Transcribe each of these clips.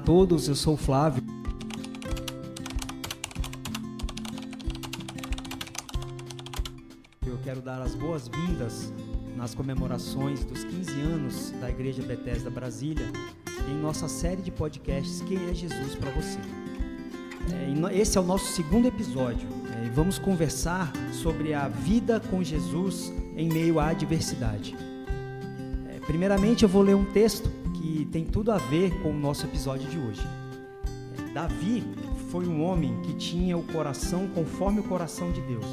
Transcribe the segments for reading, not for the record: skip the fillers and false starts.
todos, eu sou o Flávio. Eu quero dar as boas-vindas nas comemorações dos 15 anos da Igreja Bethesda Brasília, em nossa série de podcasts Quem é Jesus para você. Esse é o nosso segundo episódio e vamos conversar sobre a vida com Jesus em meio à adversidade. Primeiramente eu vou ler um texto que tem tudo a ver com o nosso episódio de hoje. Davi foi um homem que tinha o coração conforme o coração de Deus.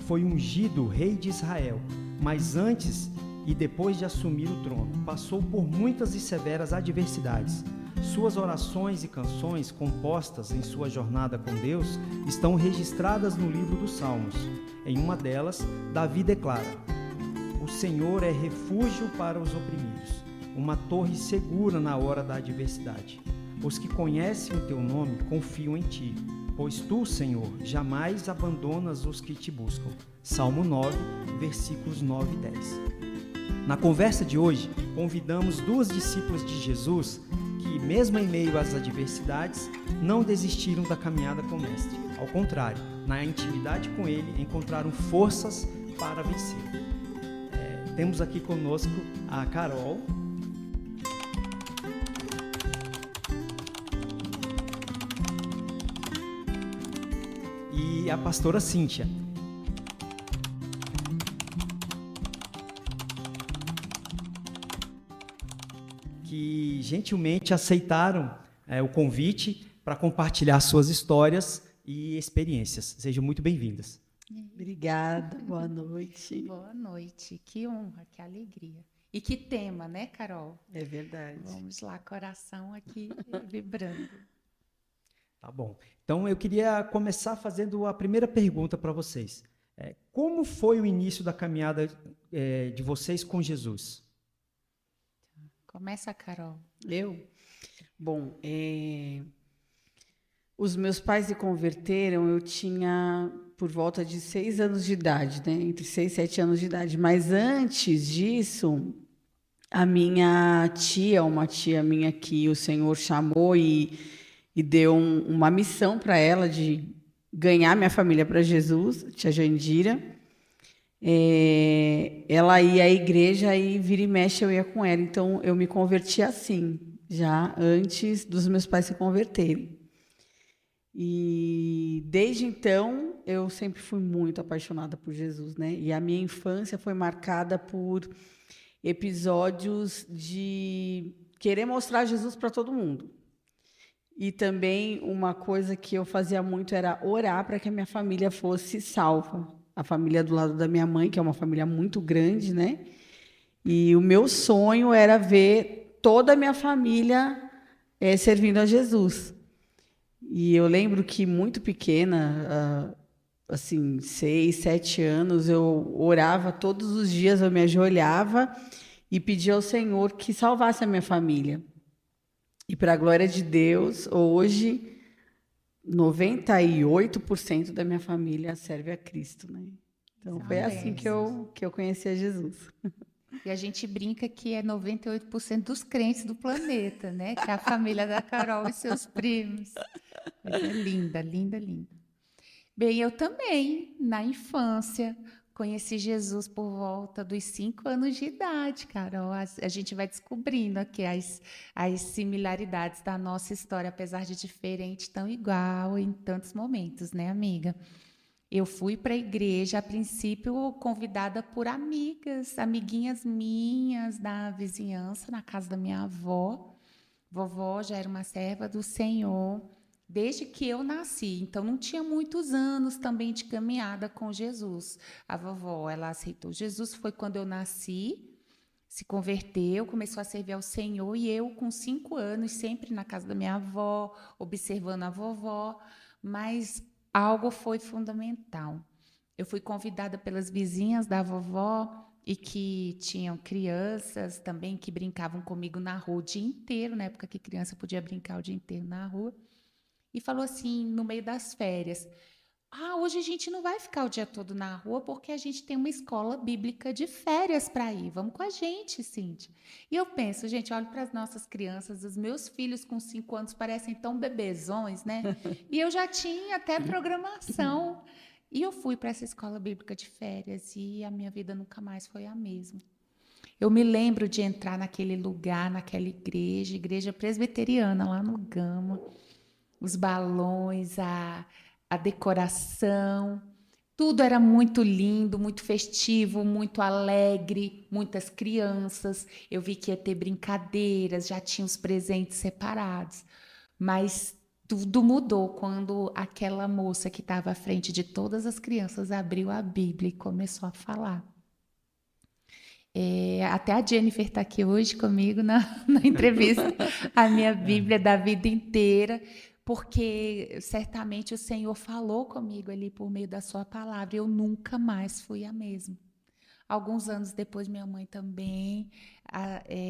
Foi ungido rei de Israel, mas antes e depois de assumir o trono, passou por muitas e severas adversidades. Suas orações e canções compostas em sua jornada com Deus estão registradas no livro dos Salmos. Em uma delas, Davi declara: "O Senhor é refúgio para os oprimidos, uma torre segura na hora da adversidade. Os que conhecem o teu nome confiam em ti, pois tu, Senhor, jamais abandonas os que te buscam." Salmo 9, versículos 9 e 10. Na conversa de hoje, convidamos duas discípulas de Jesus que, mesmo em meio às adversidades, não desistiram da caminhada com o Mestre. Ao contrário, na intimidade com Ele, encontraram forças para vencer. Temos aqui conosco a Carol e a pastora Cíntia, que gentilmente aceitaram o convite para compartilhar suas histórias e experiências. Sejam muito bem-vindas. Obrigada, boa noite. Boa noite, que honra, que alegria. E que tema, né, Carol? É verdade. Vamos lá, coração aqui vibrando. Tá bom. Então, eu queria começar fazendo a primeira pergunta para vocês. Como foi o início da caminhada de vocês com Jesus? Começa, Carol. Bom, os meus pais se converteram, eu tinha por volta de 6 anos de idade, né? Entre 6 e 7 anos de idade. Mas antes disso, a minha tia, uma tia minha que o Senhor chamou e deu uma missão para ela de ganhar minha família para Jesus, tia Jandira. Ela ia à igreja e vira e mexe eu ia com ela. Então, eu me converti assim, já antes dos meus pais se converterem. E desde então, eu sempre fui muito apaixonada por Jesus, né? E a minha infância foi marcada por episódios de querer mostrar Jesus para todo mundo. E também uma coisa que eu fazia muito era orar para que a minha família fosse salva. A família do lado da minha mãe, que é uma família muito grande, né? E o meu sonho era ver toda a minha família servindo a Jesus. E eu lembro que muito pequena, assim, 6, 7 anos, eu orava todos os dias, eu me ajoelhava e pedia ao Senhor que salvasse a minha família. E, para a glória de Deus, hoje, 98% da minha família serve a Cristo, né? Então, foi assim que eu conheci a Jesus. E a gente brinca que é 98% dos crentes do planeta, né? Que é a família da Carol e seus primos. Mas é linda, linda, linda. Bem, eu também, na infância, conheci Jesus por volta dos 5 anos de idade, Carol. A gente vai descobrindo aqui as similaridades da nossa história, apesar de diferente, tão igual em tantos momentos, né, amiga? Eu fui para a igreja, a princípio, convidada por amiguinhas minhas da vizinhança, na casa da minha avó. Vovó já era uma serva do Senhor desde que eu nasci, então não tinha muitos anos também de caminhada com Jesus. A vovó, ela aceitou Jesus, foi quando eu nasci, se converteu, começou a servir ao Senhor, e eu, com 5 anos, sempre na casa da minha avó, observando a vovó, mas algo foi fundamental. Eu fui convidada pelas vizinhas da vovó e que tinham crianças também que brincavam comigo na rua o dia inteiro, na época que criança podia brincar o dia inteiro na rua, e falou assim, no meio das férias: Hoje a gente não vai ficar o dia todo na rua porque a gente tem uma escola bíblica de férias para ir. Vamos com a gente, Cíntia. E eu penso, gente, olho para as nossas crianças, os meus filhos com 5 anos parecem tão bebezões, né? E eu já tinha até programação. E eu fui para essa escola bíblica de férias e a minha vida nunca mais foi a mesma. Eu me lembro de entrar naquele lugar, naquela igreja presbiteriana lá no Gama, os balões, a decoração, tudo era muito lindo, muito festivo, muito alegre, muitas crianças. Eu vi que ia ter brincadeiras, já tinha os presentes separados. Mas tudo mudou quando aquela moça que estava à frente de todas as crianças abriu a Bíblia e começou a falar. Até a Jennifer está aqui hoje comigo na entrevista, a minha Bíblia da vida inteira, porque certamente o Senhor falou comigo ali por meio da sua palavra, e eu nunca mais fui a mesma. Alguns anos depois, minha mãe também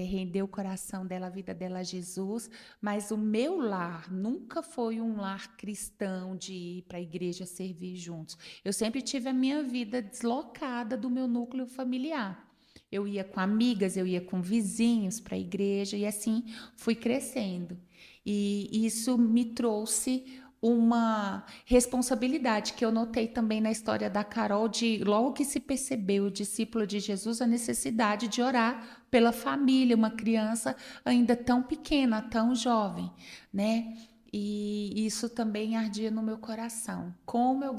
rendeu o coração dela, a vida dela a Jesus, mas o meu lar nunca foi um lar cristão de ir para a igreja servir juntos. Eu sempre tive a minha vida deslocada do meu núcleo familiar. Eu ia com amigas, eu ia com vizinhos para a igreja e assim fui crescendo. E isso me trouxe uma responsabilidade que eu notei também na história da Carol, de logo que se percebeu, o discípulo de Jesus, a necessidade de orar pela família, uma criança ainda tão pequena, tão jovem, né? E isso também ardia no meu coração. Como eu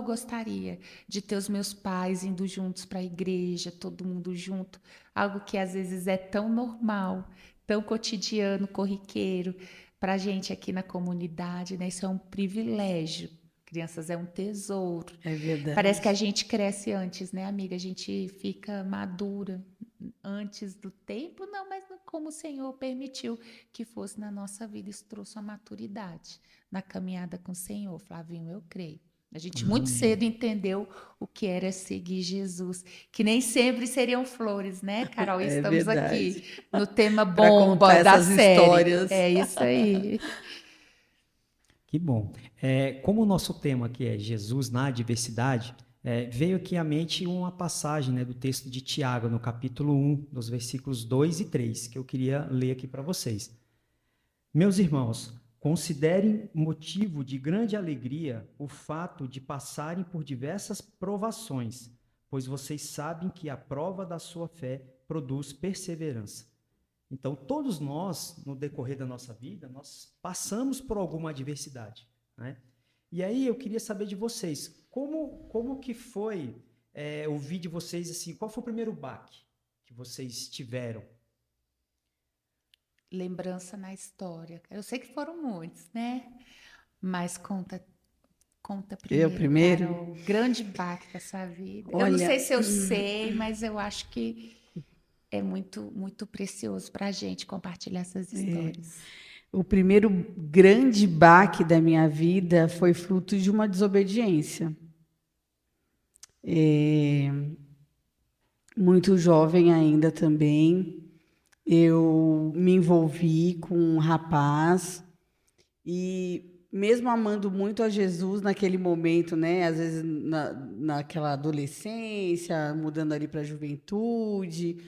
gostaria de ter os meus pais indo juntos para a igreja, todo mundo junto, algo que às vezes é tão normal, tão cotidiano, corriqueiro, para a gente aqui na comunidade, né? Isso é um privilégio. Crianças é um tesouro. É verdade. Parece que a gente cresce antes, né, amiga? A gente fica madura antes do tempo, não, mas como o Senhor permitiu que fosse na nossa vida, isso trouxe uma maturidade na caminhada com o Senhor, Flavinho, eu creio. A gente muito cedo entendeu o que era seguir Jesus, que nem sempre seriam flores, né, Carol? Estamos aqui no tema bomba da série. Histórias. É isso aí. Que bom. Como o nosso tema aqui é Jesus na adversidade, veio aqui à mente uma passagem, né, do texto de Tiago, no capítulo 1, dos versículos 2 e 3, que eu queria ler aqui para vocês. Meus irmãos, considerem motivo de grande alegria o fato de passarem por diversas provações, pois vocês sabem que a prova da sua fé produz perseverança. Então, todos nós, no decorrer da nossa vida, nós passamos por alguma adversidade, né? E aí eu queria saber de vocês, como que foi ouvir de vocês, assim, qual foi o primeiro baque que vocês tiveram? Lembrança na história. Eu sei que foram muitos, né? Mas conta primeiro. Eu primeiro? Carol, grande baque dessa vida. Olha, eu não sei se eu sei, mas eu acho que é muito, muito precioso para a gente compartilhar essas histórias. O primeiro grande baque da minha vida foi fruto de uma desobediência. Muito jovem ainda também. Eu me envolvi com um rapaz e, mesmo amando muito a Jesus naquele momento, né, às vezes naquela adolescência, mudando ali para a juventude,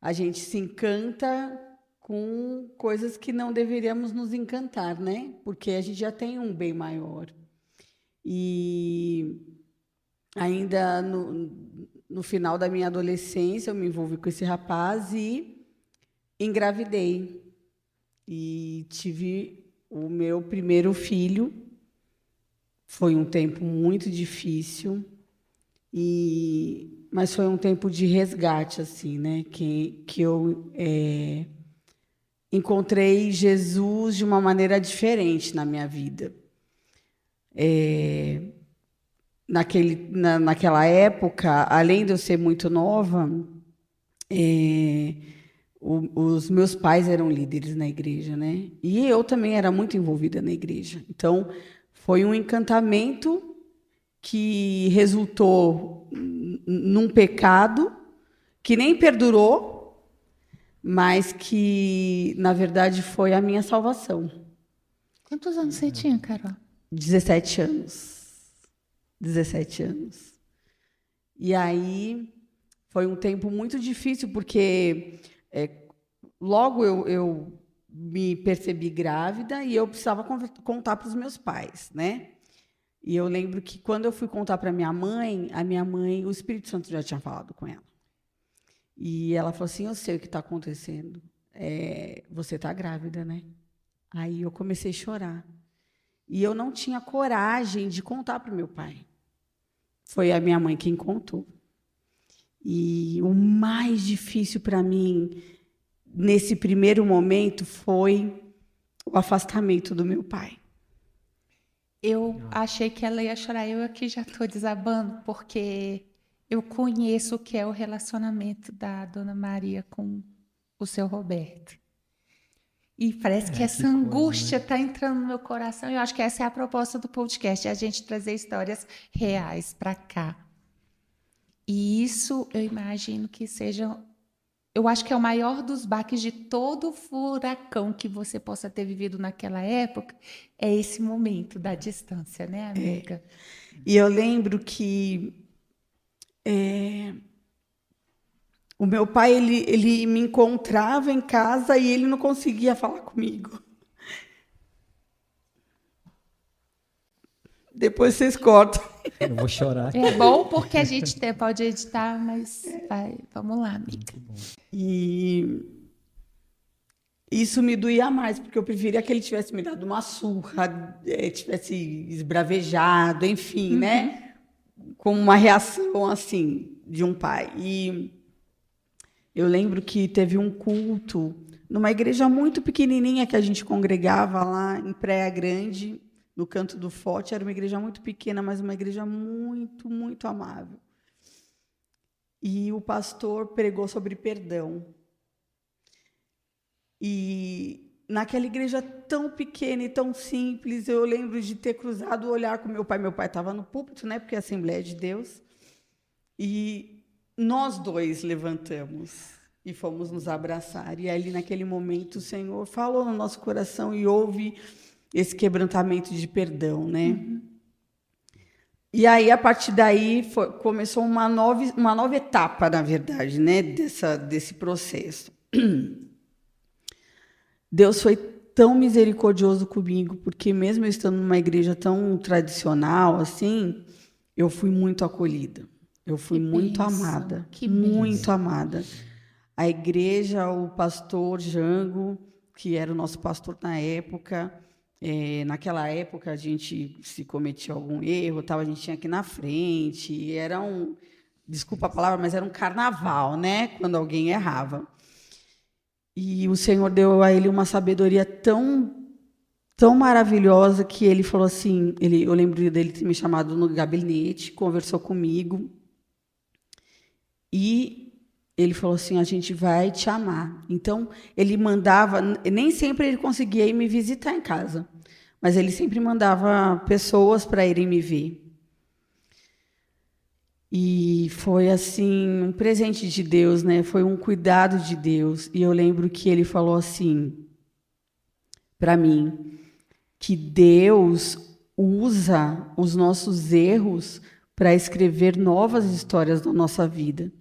a gente se encanta com coisas que não deveríamos nos encantar, né? Porque a gente já tem um bem maior. E ainda no final da minha adolescência, eu me envolvi com esse rapaz e engravidei e tive o meu primeiro filho. Foi um tempo muito difícil, mas foi um tempo de resgate, assim, né? Que eu encontrei Jesus de uma maneira diferente na minha vida. Naquela época, além de eu ser muito nova, os meus pais eram líderes na igreja, né? E eu também era muito envolvida na igreja. Então, foi um encantamento que resultou num pecado que nem perdurou, mas que, na verdade, foi a minha salvação. Quantos anos você tinha, Carol? 17 anos. 17 anos. E aí foi um tempo muito difícil, porque logo eu me percebi grávida e eu precisava contar para os meus pais, né? E eu lembro que quando eu fui contar para a minha mãe, o Espírito Santo já tinha falado com ela. E ela falou assim, eu sei o que está acontecendo. Você está grávida, né? Aí eu comecei a chorar. E eu não tinha coragem de contar para o meu pai. Foi a minha mãe quem contou. E o mais difícil para mim, nesse primeiro momento, foi o afastamento do meu pai. Eu achei que ela ia chorar. Eu aqui já estou desabando, porque eu conheço o que é o relacionamento da Dona Maria com o seu Roberto. E parece que essa angústia está entrando no meu coração. Eu acho que essa é a proposta do podcast, é a gente trazer histórias reais para cá. E isso, eu imagino que seja... Eu acho que é o maior dos baques de todo furacão que você possa ter vivido naquela época, é esse momento da distância, né, amiga? E eu lembro que o meu pai, ele me encontrava em casa e ele não conseguia falar comigo. Depois vocês cortam. Eu vou chorar. É bom porque a gente pode editar, mas vamos lá, amiga. E isso me doía mais, porque eu preferia que ele tivesse me dado uma surra, tivesse esbravejado, enfim, né? Como uma reação, assim, de um pai. E eu lembro que teve um culto numa igreja muito pequenininha que a gente congregava lá em Praia Grande, no Canto do Forte. Era uma igreja muito pequena, mas uma igreja muito, muito amável. E o pastor pregou sobre perdão. E naquela igreja tão pequena e tão simples, eu lembro de ter cruzado o olhar com meu pai. Meu pai estava no púlpito, né, porque é a Assembleia de Deus. E nós dois levantamos e fomos nos abraçar. E ali, naquele momento, o Senhor falou no nosso coração e houve esse quebrantamento de perdão, né? E aí, a partir daí, começou uma nova etapa, na verdade, né, desse processo. Deus foi tão misericordioso comigo, porque mesmo eu estando numa igreja tão tradicional, assim, eu fui muito acolhida. Eu fui muito amada, muito amada. A igreja, o pastor Jango, que era o nosso pastor na época, naquela época a gente, se cometia algum erro, a gente tinha que ir na frente, era desculpa a palavra, mas era um carnaval, né, quando alguém errava. E o Senhor deu a ele uma sabedoria tão, tão maravilhosa que ele falou assim, eu lembro dele ter me chamado no gabinete, conversou comigo, e ele falou assim, a gente vai te amar. Então, ele mandava, nem sempre ele conseguia ir me visitar em casa, mas ele sempre mandava pessoas para irem me ver. E foi, assim, um presente de Deus, né? Foi um cuidado de Deus. E eu lembro que ele falou assim, para mim, que Deus usa os nossos erros para escrever novas histórias da nossa vida.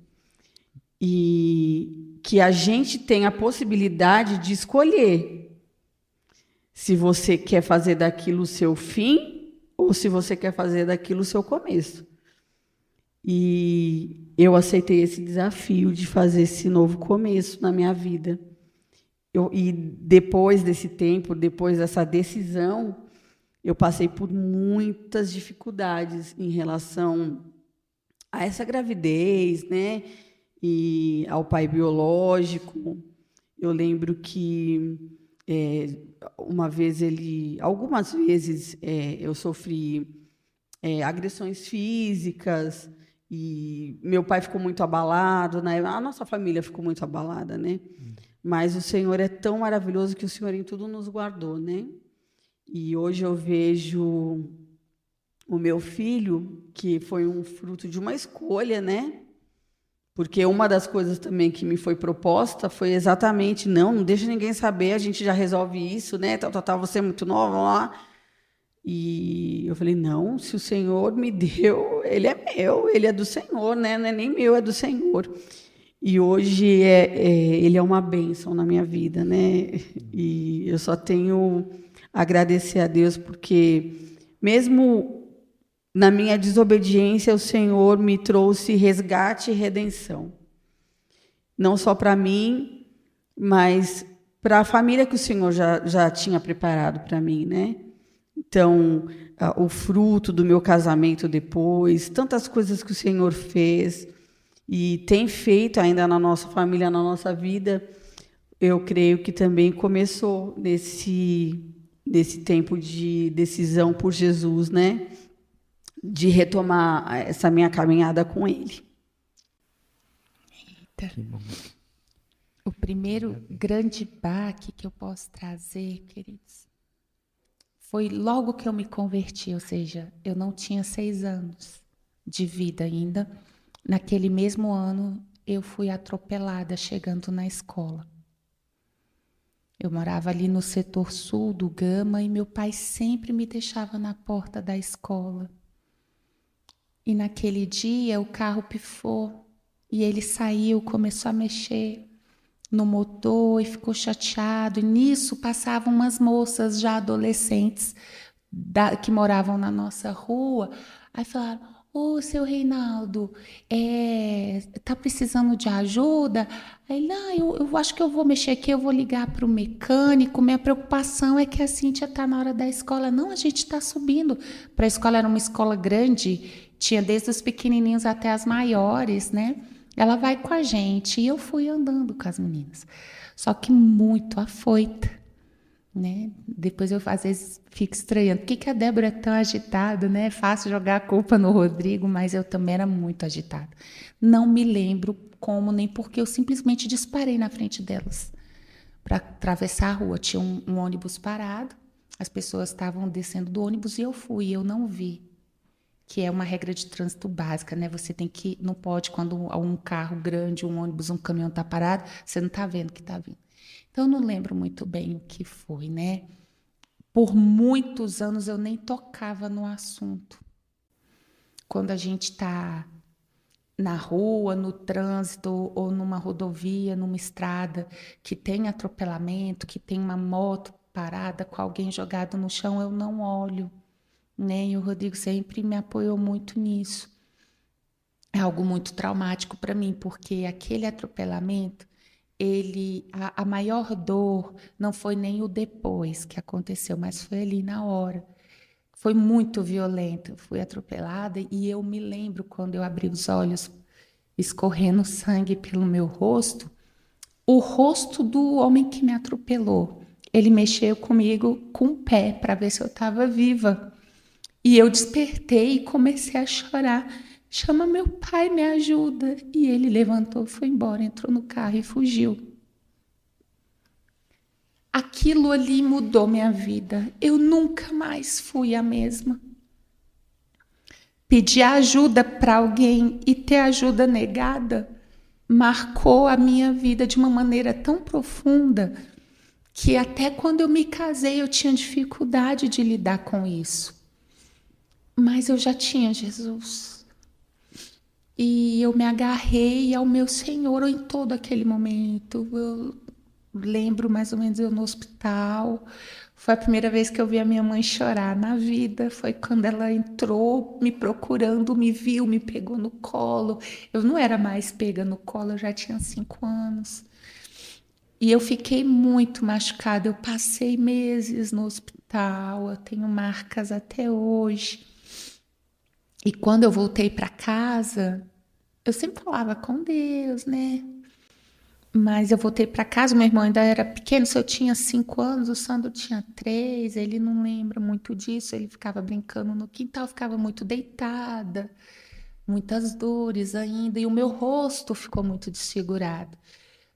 E que a gente tem a possibilidade de escolher se você quer fazer daquilo o seu fim ou se você quer fazer daquilo o seu começo. E eu aceitei esse desafio de fazer esse novo começo na minha vida. E depois desse tempo, depois dessa decisão, eu passei por muitas dificuldades em relação a essa gravidez, né? E ao pai biológico. Eu lembro que algumas vezes eu sofri agressões físicas e meu pai ficou muito abalado, né? A nossa família ficou muito abalada, né? Mas o Senhor é tão maravilhoso que o Senhor em tudo nos guardou, né? E hoje eu vejo o meu filho, que foi um fruto de uma escolha, né? Porque uma das coisas também que me foi proposta foi exatamente, não deixa ninguém saber, a gente já resolve isso, né? Você é muito nova, lá. E eu falei, não, se o Senhor me deu, ele é meu, ele é do Senhor, né? Não é nem meu, é do Senhor. E hoje ele é uma bênção na minha vida, né? E eu só tenho a agradecer a Deus, porque mesmo na minha desobediência, o Senhor me trouxe resgate e redenção. Não só para mim, mas para a família que o Senhor já tinha preparado para mim, né? Então, o fruto do meu casamento depois, tantas coisas que o Senhor fez e tem feito ainda na nossa família, na nossa vida, eu creio que também começou nesse tempo de decisão por Jesus, né? De retomar essa minha caminhada com Ele. Que bom. O primeiro grande baque que eu posso trazer, queridos, foi logo que eu me converti, ou seja, eu não tinha 6 anos de vida ainda. Naquele mesmo ano, eu fui atropelada chegando na escola. Eu morava ali no setor sul do Gama e meu pai sempre me deixava na porta da escola. E naquele dia o carro pifou e ele saiu, começou a mexer no motor e ficou chateado. E nisso passavam umas moças já adolescentes que moravam na nossa rua. Aí falaram, ô, seu Reinaldo, tá precisando de ajuda? Aí ele, eu acho que eu vou mexer aqui, eu vou ligar para o mecânico. Minha preocupação é que a Cíntia está na hora da escola. Não, a gente está subindo para a escola, era uma escola grande, tinha desde os pequenininhos até as maiores, né? Ela vai com a gente. E eu fui andando com as meninas. Só que muito afoita, né? Depois eu, às vezes, fico estranhando. Por que a Débora é tão agitada, né? É fácil jogar a culpa no Rodrigo, mas eu também era muito agitada. Não me lembro como nem porque eu simplesmente disparei na frente delas para atravessar a rua. Tinha um ônibus parado, as pessoas estavam descendo do ônibus e eu fui. Eu não vi. Que é uma regra de trânsito básica, né? Você não pode, quando um carro grande, um ônibus, um caminhão está parado, você não está vendo que está vindo. Então, eu não lembro muito bem o que foi, né? Por muitos anos, eu nem tocava no assunto. Quando a gente está na rua, no trânsito, ou numa rodovia, numa estrada, que tem atropelamento, que tem uma moto parada com alguém jogado no chão, eu não olho. Né? E o Rodrigo sempre me apoiou muito nisso. É algo muito traumático para mim, porque aquele atropelamento, a maior dor não foi nem o depois que aconteceu, mas foi ali na hora. Foi muito violento. Eu fui atropelada e eu me lembro quando eu abri os olhos, escorrendo sangue pelo meu rosto, o rosto do homem que me atropelou. Ele mexeu comigo com o pé para ver se eu estava viva. E eu despertei e comecei a chorar. Chama meu pai, me ajuda. E ele levantou, foi embora, entrou no carro e fugiu. Aquilo ali mudou minha vida. Eu nunca mais fui a mesma. Pedir ajuda para alguém e ter ajuda negada marcou a minha vida de uma maneira tão profunda que até quando eu me casei eu tinha dificuldade de lidar com isso. Mas eu já tinha Jesus. E eu me agarrei ao meu Senhor em todo aquele momento. Eu lembro mais ou menos eu no hospital. Foi a primeira vez que eu vi a minha mãe chorar na vida. Foi quando ela entrou me procurando, me viu, me pegou no colo. Eu não era mais pega no colo, eu já tinha 5 anos. E eu fiquei muito machucada. Eu passei meses no hospital. Eu tenho marcas até hoje. E quando eu voltei para casa, eu sempre falava com Deus, né? Mas eu voltei para casa, meu irmão ainda era pequeno, se eu tinha 5 anos, o Sandro tinha 3, ele não lembra muito disso, ele ficava brincando no quintal, ficava muito deitada, muitas dores ainda, e o meu rosto ficou muito desfigurado.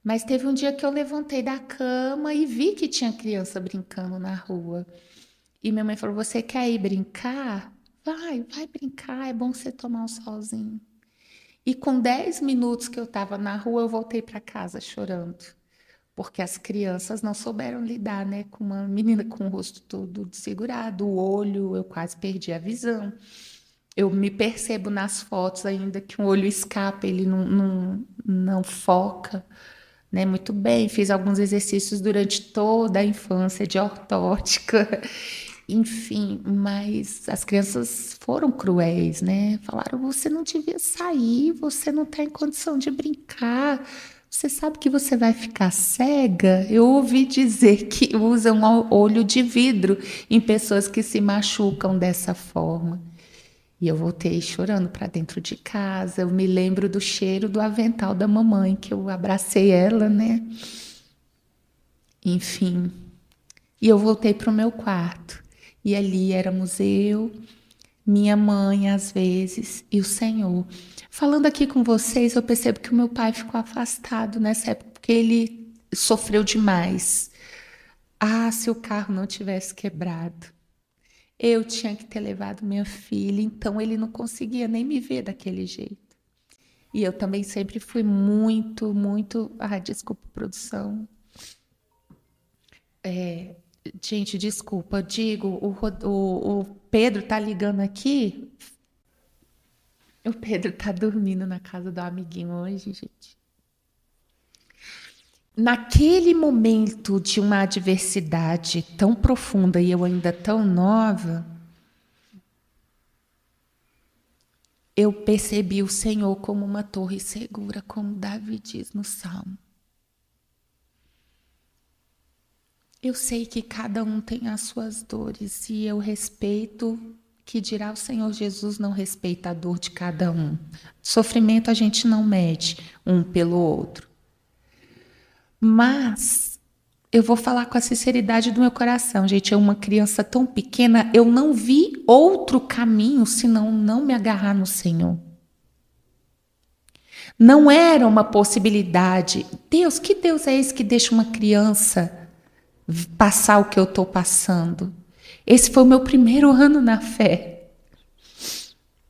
Mas teve um dia que eu levantei da cama e vi que tinha criança brincando na rua. E minha mãe falou, você quer ir brincar? Vai brincar, é bom você tomar um solzinho. E com 10 minutos que eu estava na rua, eu voltei para casa chorando. porque as crianças não souberam lidar, né, com uma menina com o rosto todo desfigurado, o olho, eu quase perdi a visão. Eu me percebo nas fotos ainda que um olho escapa, ele não foca, né, muito bem. Fiz alguns exercícios durante toda a infância de ortótica, enfim, mas as crianças foram cruéis, né? Falaram, você não devia sair, você não está em condição de brincar, você sabe que você vai ficar cega? Eu ouvi dizer que usam olho de vidro em pessoas que se machucam dessa forma. E eu voltei chorando para dentro de casa. Eu me lembro do cheiro do avental da mamãe, que eu abracei ela, né? Enfim. E eu voltei para o meu quarto. E ali éramos eu, minha mãe, às vezes, e o Senhor. Falando aqui com vocês, eu percebo que o meu pai ficou afastado nessa época, porque ele sofreu demais. Ah, se o carro não tivesse quebrado. Eu tinha que ter levado minha filha, então ele não conseguia nem me ver daquele jeito. E eu também sempre fui muito, muito... Ah, desculpa, produção. Gente, desculpa, digo, o Pedro tá ligando aqui. O Pedro tá dormindo na casa do amiguinho hoje, gente. Naquele momento de uma adversidade tão profunda e eu ainda tão nova, eu percebi o Senhor como uma torre segura, como Davi diz no Salmo. Eu sei que cada um tem as suas dores e eu respeito, que dirá o Senhor Jesus não respeita a dor de cada um. Sofrimento a gente não mede um pelo outro. Mas eu vou falar com a sinceridade do meu coração, gente. Eu, uma criança tão pequena, eu não vi outro caminho senão não me agarrar no Senhor. Não era uma possibilidade. Deus, que Deus é esse que deixa uma criança passar o que eu estou passando? Esse foi o meu primeiro ano na fé.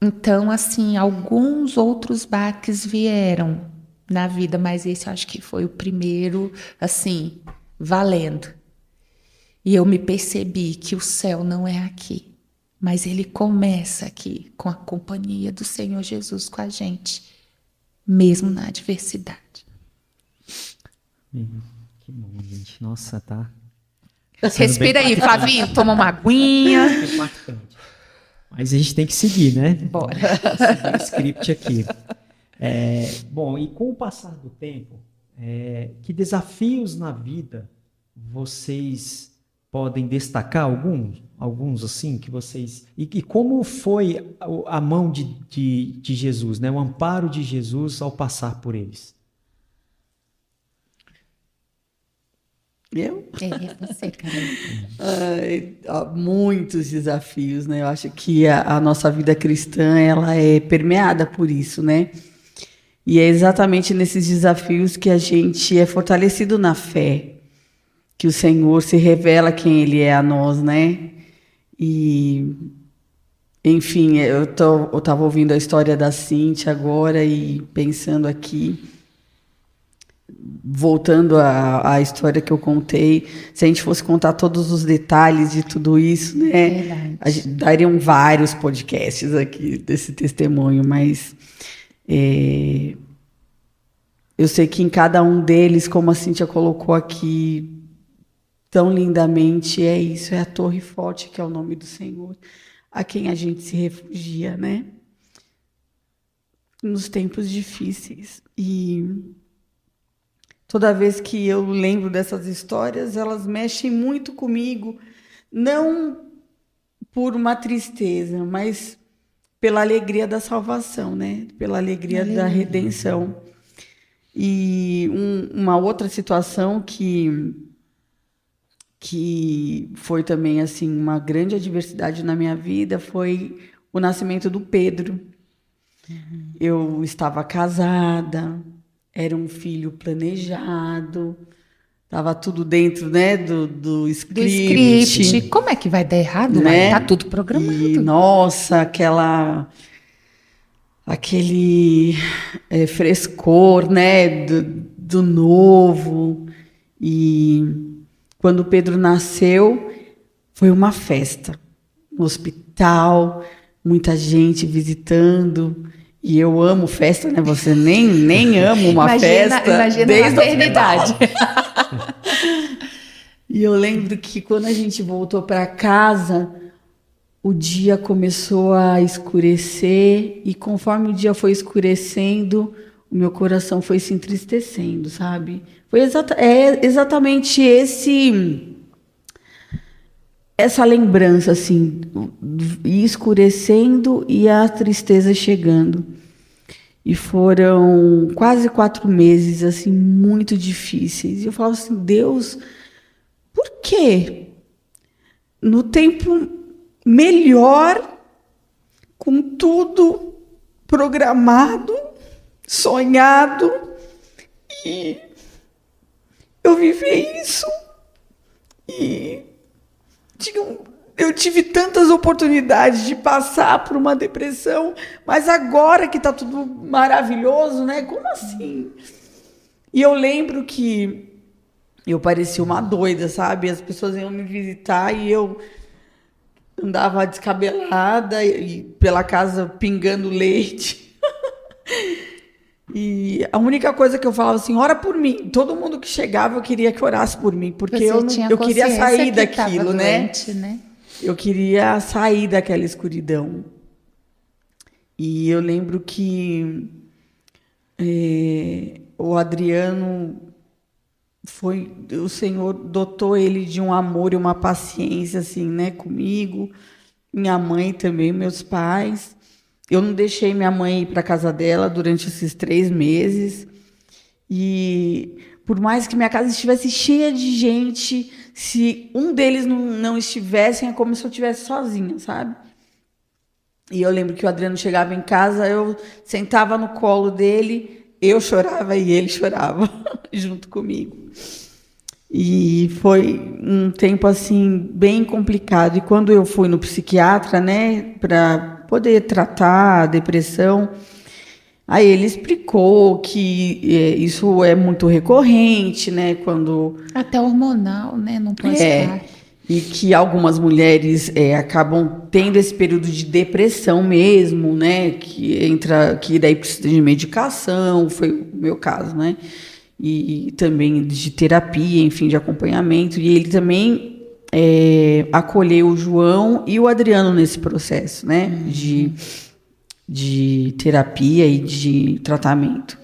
Então, assim, alguns outros baques vieram na vida, mas esse eu acho que foi o primeiro, assim, valendo. E eu me percebi que o céu não é aqui, mas ele começa aqui, com a companhia do Senhor Jesus com a gente, mesmo na adversidade. Que bom, gente. Nossa, tá... Respira aí, Flavinho, toma uma aguinha. Mas a gente tem que seguir, né? Bora. Seguir o script aqui. Bom, e com o passar do tempo, que desafios na vida vocês podem destacar? Alguns assim, que vocês... E como foi a mão de Jesus, né? O amparo de Jesus ao passar por eles? Eu? Você, cara. Há muitos desafios, né? Eu acho que a nossa vida cristã, ela é permeada por isso, né? E é exatamente nesses desafios que a gente é fortalecido na fé, que o Senhor se revela quem Ele é a nós, né? E, enfim, eu estava ouvindo a história da Cíntia agora e pensando aqui, voltando à história que eu contei, se a gente fosse contar todos os detalhes de tudo isso, né? Dariam vários podcasts aqui desse testemunho, mas eu sei que em cada um deles, como a Cíntia colocou aqui tão lindamente, é isso, é a torre forte, que é o nome do Senhor, a quem a gente se refugia, né? Nos tempos difíceis. E toda vez que eu lembro dessas histórias, elas mexem muito comigo, não por uma tristeza, mas pela alegria da salvação, né? Pela alegria da redenção. E uma outra situação que foi também assim uma grande adversidade na minha vida foi o nascimento do Pedro. Uhum. Eu estava casada, era um filho planejado, estava tudo dentro, né, do script. Como é que vai dar errado? Né? Tá tudo programado. E, nossa, aquele frescor, né, do novo. E quando Pedro nasceu, foi uma festa no hospital, muita gente visitando. E eu amo festa, né? Você nem ama uma festa. Imagina desde a maternidade. E eu lembro que quando a gente voltou para casa, o dia começou a escurecer. E conforme o dia foi escurecendo, o meu coração foi se entristecendo, sabe? Foi exatamente essa lembrança, assim, ir escurecendo e a tristeza chegando. E foram quase 4 meses, assim, muito difíceis. E eu falava assim, Deus, por quê? No tempo melhor, com tudo programado, sonhado, e eu vivi isso. E eu tive tantas oportunidades de passar por uma depressão, mas agora que está tudo maravilhoso, né? Como assim? E eu lembro que eu parecia uma doida, sabe? As pessoas iam me visitar e eu andava descabelada e pela casa pingando leite. E a única coisa que eu falava assim, ora por mim. Todo mundo que chegava eu queria que orasse por mim, porque eu queria sair daquilo, né? Eu queria sair daquela escuridão. E eu lembro que o Adriano o Senhor dotou ele de um amor e uma paciência assim, né, comigo, minha mãe também, meus pais. Eu não deixei minha mãe ir para a casa dela durante esses 3 meses. E por mais que minha casa estivesse cheia de gente, se um deles não estivesse, é como se eu estivesse sozinha, sabe? E eu lembro que o Adriano chegava em casa, eu sentava no colo dele, eu chorava e ele chorava junto comigo. E foi um tempo assim bem complicado. E quando eu fui no psiquiatra, né, para poder tratar a depressão, aí ele explicou que isso é muito recorrente, né, quando até hormonal, né, não pode estar. E que algumas mulheres acabam tendo esse período de depressão mesmo, né, que daí precisa de medicação, foi o meu caso, né, e também de terapia, enfim, de acompanhamento. E ele também acolheu o João e o Adriano nesse processo, né, de terapia e de tratamento.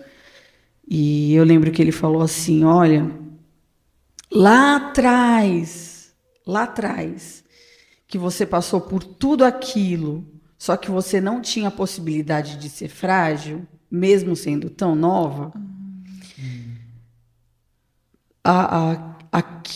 E eu lembro que ele falou assim, olha, lá atrás, que você passou por tudo aquilo, só que você não tinha a possibilidade de ser frágil, mesmo sendo tão nova,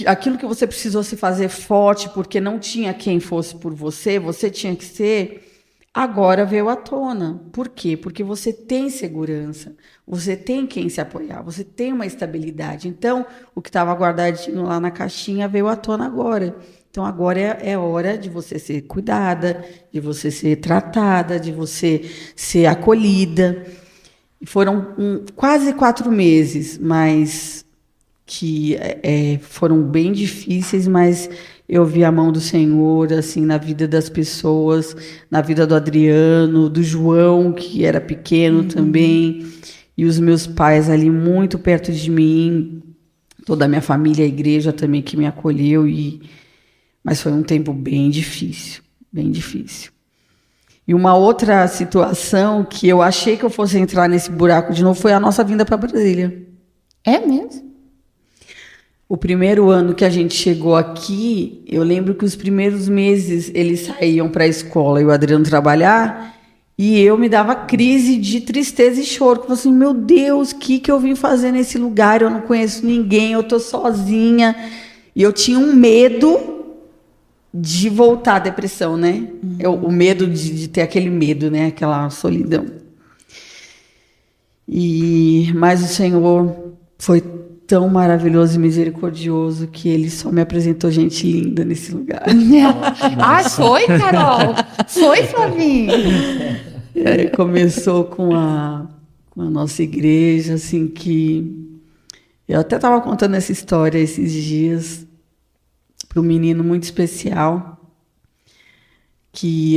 aquilo que você precisou se fazer forte, porque não tinha quem fosse por você, você tinha que ser, agora veio à tona. Por quê? Porque você tem segurança, você tem quem se apoiar, você tem uma estabilidade. Então, o que estava guardadinho lá na caixinha veio à tona agora. Então, agora é hora de você ser cuidada, de você ser tratada, de você ser acolhida. Foram quase 4 meses, mas que foram bem difíceis, mas eu vi a mão do Senhor assim na vida das pessoas, na vida do Adriano, do João, que era pequeno também, e os meus pais ali muito perto de mim, toda a minha família, a igreja também que me acolheu, mas foi um tempo bem difícil, bem difícil. E uma outra situação que eu achei que eu fosse entrar nesse buraco de novo foi a nossa vinda para Brasília. É mesmo? O primeiro ano que a gente chegou aqui, eu lembro que os primeiros meses eles saíam para a escola e o Adriano trabalhar, e eu me dava crise de tristeza e choro. Eu falei assim, meu Deus, o que eu vim fazer nesse lugar? Eu não conheço ninguém, eu estou sozinha. E eu tinha um medo de voltar à depressão, né? O medo de ter aquele medo, né? Aquela solidão. Mas o Senhor foi tão maravilhoso e misericordioso que ele só me apresentou gente linda nesse lugar. Foi, Carol? Foi, Flavinho? Começou com a nossa igreja, assim, que Eu até estava contando essa história esses dias para um menino muito especial, que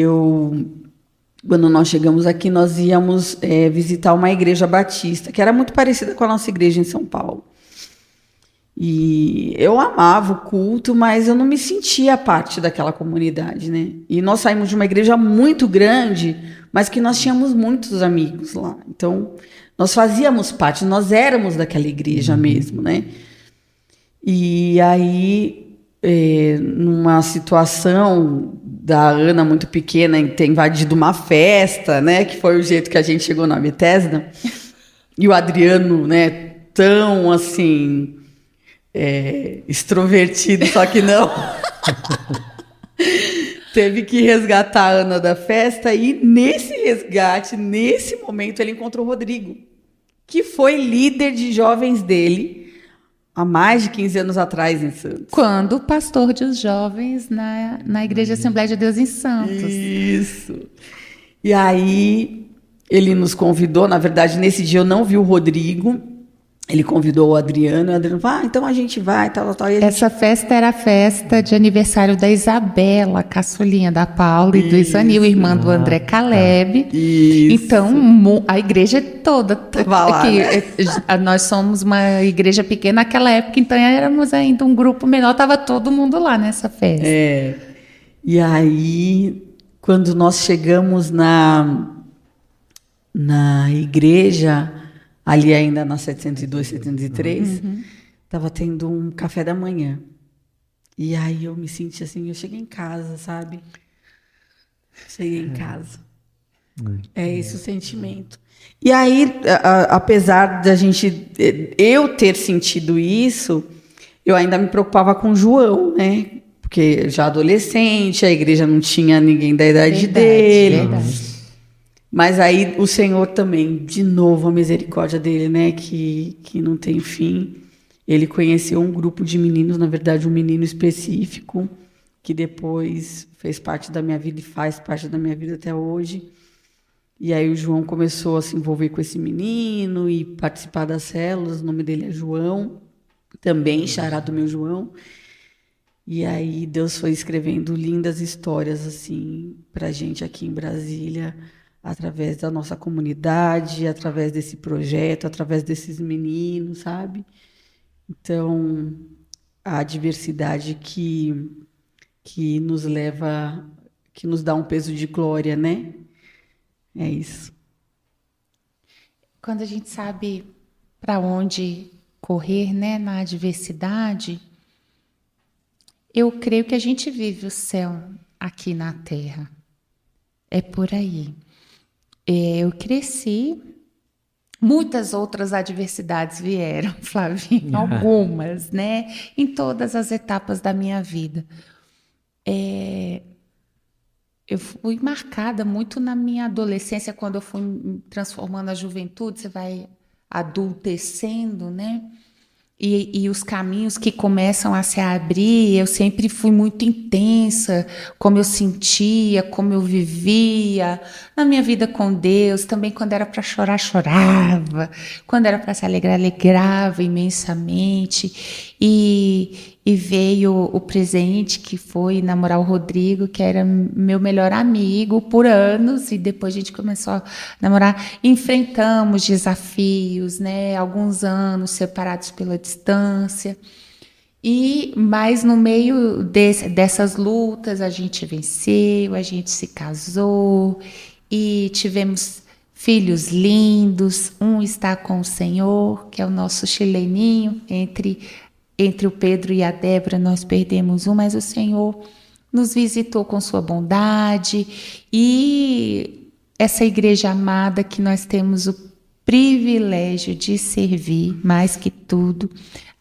quando nós chegamos aqui, nós íamos visitar uma igreja batista, que era muito parecida com a nossa igreja em São Paulo. E eu amava o culto, mas eu não me sentia parte daquela comunidade, né? E nós saímos de uma igreja muito grande, mas que nós tínhamos muitos amigos lá. Então, nós fazíamos parte, nós éramos daquela igreja mesmo, né? E aí, numa situação da Ana muito pequena em ter invadido uma festa, né? Que foi o jeito que a gente chegou na Bethesda. E o Adriano, né? Tão assim... extrovertido, só que não. Teve que resgatar a Ana da festa e nesse resgate, nesse momento, ele encontrou o Rodrigo, que foi líder de jovens dele há mais de 15 anos atrás em Santos. Quando pastor dos jovens na Igreja Assembleia de Deus em Santos. Isso. E aí ele nos convidou, na verdade, nesse dia eu não vi o Rodrigo. Ele convidou o Adriano falou, então a gente vai, tal. E Essa festa era a festa de aniversário da Isabela, caçulinha da Paula e do Isanil, irmã do André Caleb. Isso. Então, a igreja toda. Lá, né? Nós somos uma igreja pequena naquela época, então éramos ainda um grupo menor, estava todo mundo lá nessa festa. E aí, quando nós chegamos na igreja... ali ainda na 702, 703, estava tendo um café da manhã. E aí eu me senti assim, eu cheguei em casa, sabe? Cheguei em casa. É esse o sentimento. E aí, apesar da eu ter sentido isso, eu ainda me preocupava com o João, né? Porque já adolescente, a igreja não tinha ninguém da idade dele. Verdade. Mas aí o Senhor também, de novo, a misericórdia dele, né? Que não tem fim. Ele conheceu um grupo de meninos, na verdade, um menino específico, que depois fez parte da minha vida e faz parte da minha vida até hoje. E aí o João começou a se envolver com esse menino e participar das células. O nome dele é João, também xará do meu João. E aí Deus foi escrevendo lindas histórias assim pra gente aqui em Brasília, através da nossa comunidade, através desse projeto, através desses meninos, sabe? Então, a diversidade que nos leva, que nos dá um peso de glória, né? É isso. Quando a gente sabe para onde correr, né, na adversidade, eu creio que a gente vive o céu aqui na Terra. É por aí. Eu cresci, muitas outras adversidades vieram, Flavinho, algumas, né? Em todas as etapas da minha vida. Eu fui marcada muito na minha adolescência, quando eu fui me transformando na juventude, você vai adultecendo, né? E os caminhos que começam a se abrir, eu sempre fui muito intensa, como eu sentia, como eu vivia, na minha vida com Deus, também quando era para chorar, chorava, quando era para se alegrar, alegrava imensamente, e veio o presente que foi namorar o Rodrigo, que era meu melhor amigo por anos, e depois a gente começou a namorar. Enfrentamos desafios, né? Alguns anos separados pela distância, mas no meio dessas lutas a gente venceu, a gente se casou e tivemos filhos lindos. Um está com o Senhor, que é o nosso chileninho. Entre o Pedro e a Débora, nós perdemos um, mas o Senhor nos visitou com sua bondade. E essa igreja amada que nós temos o privilégio de servir, mais que tudo,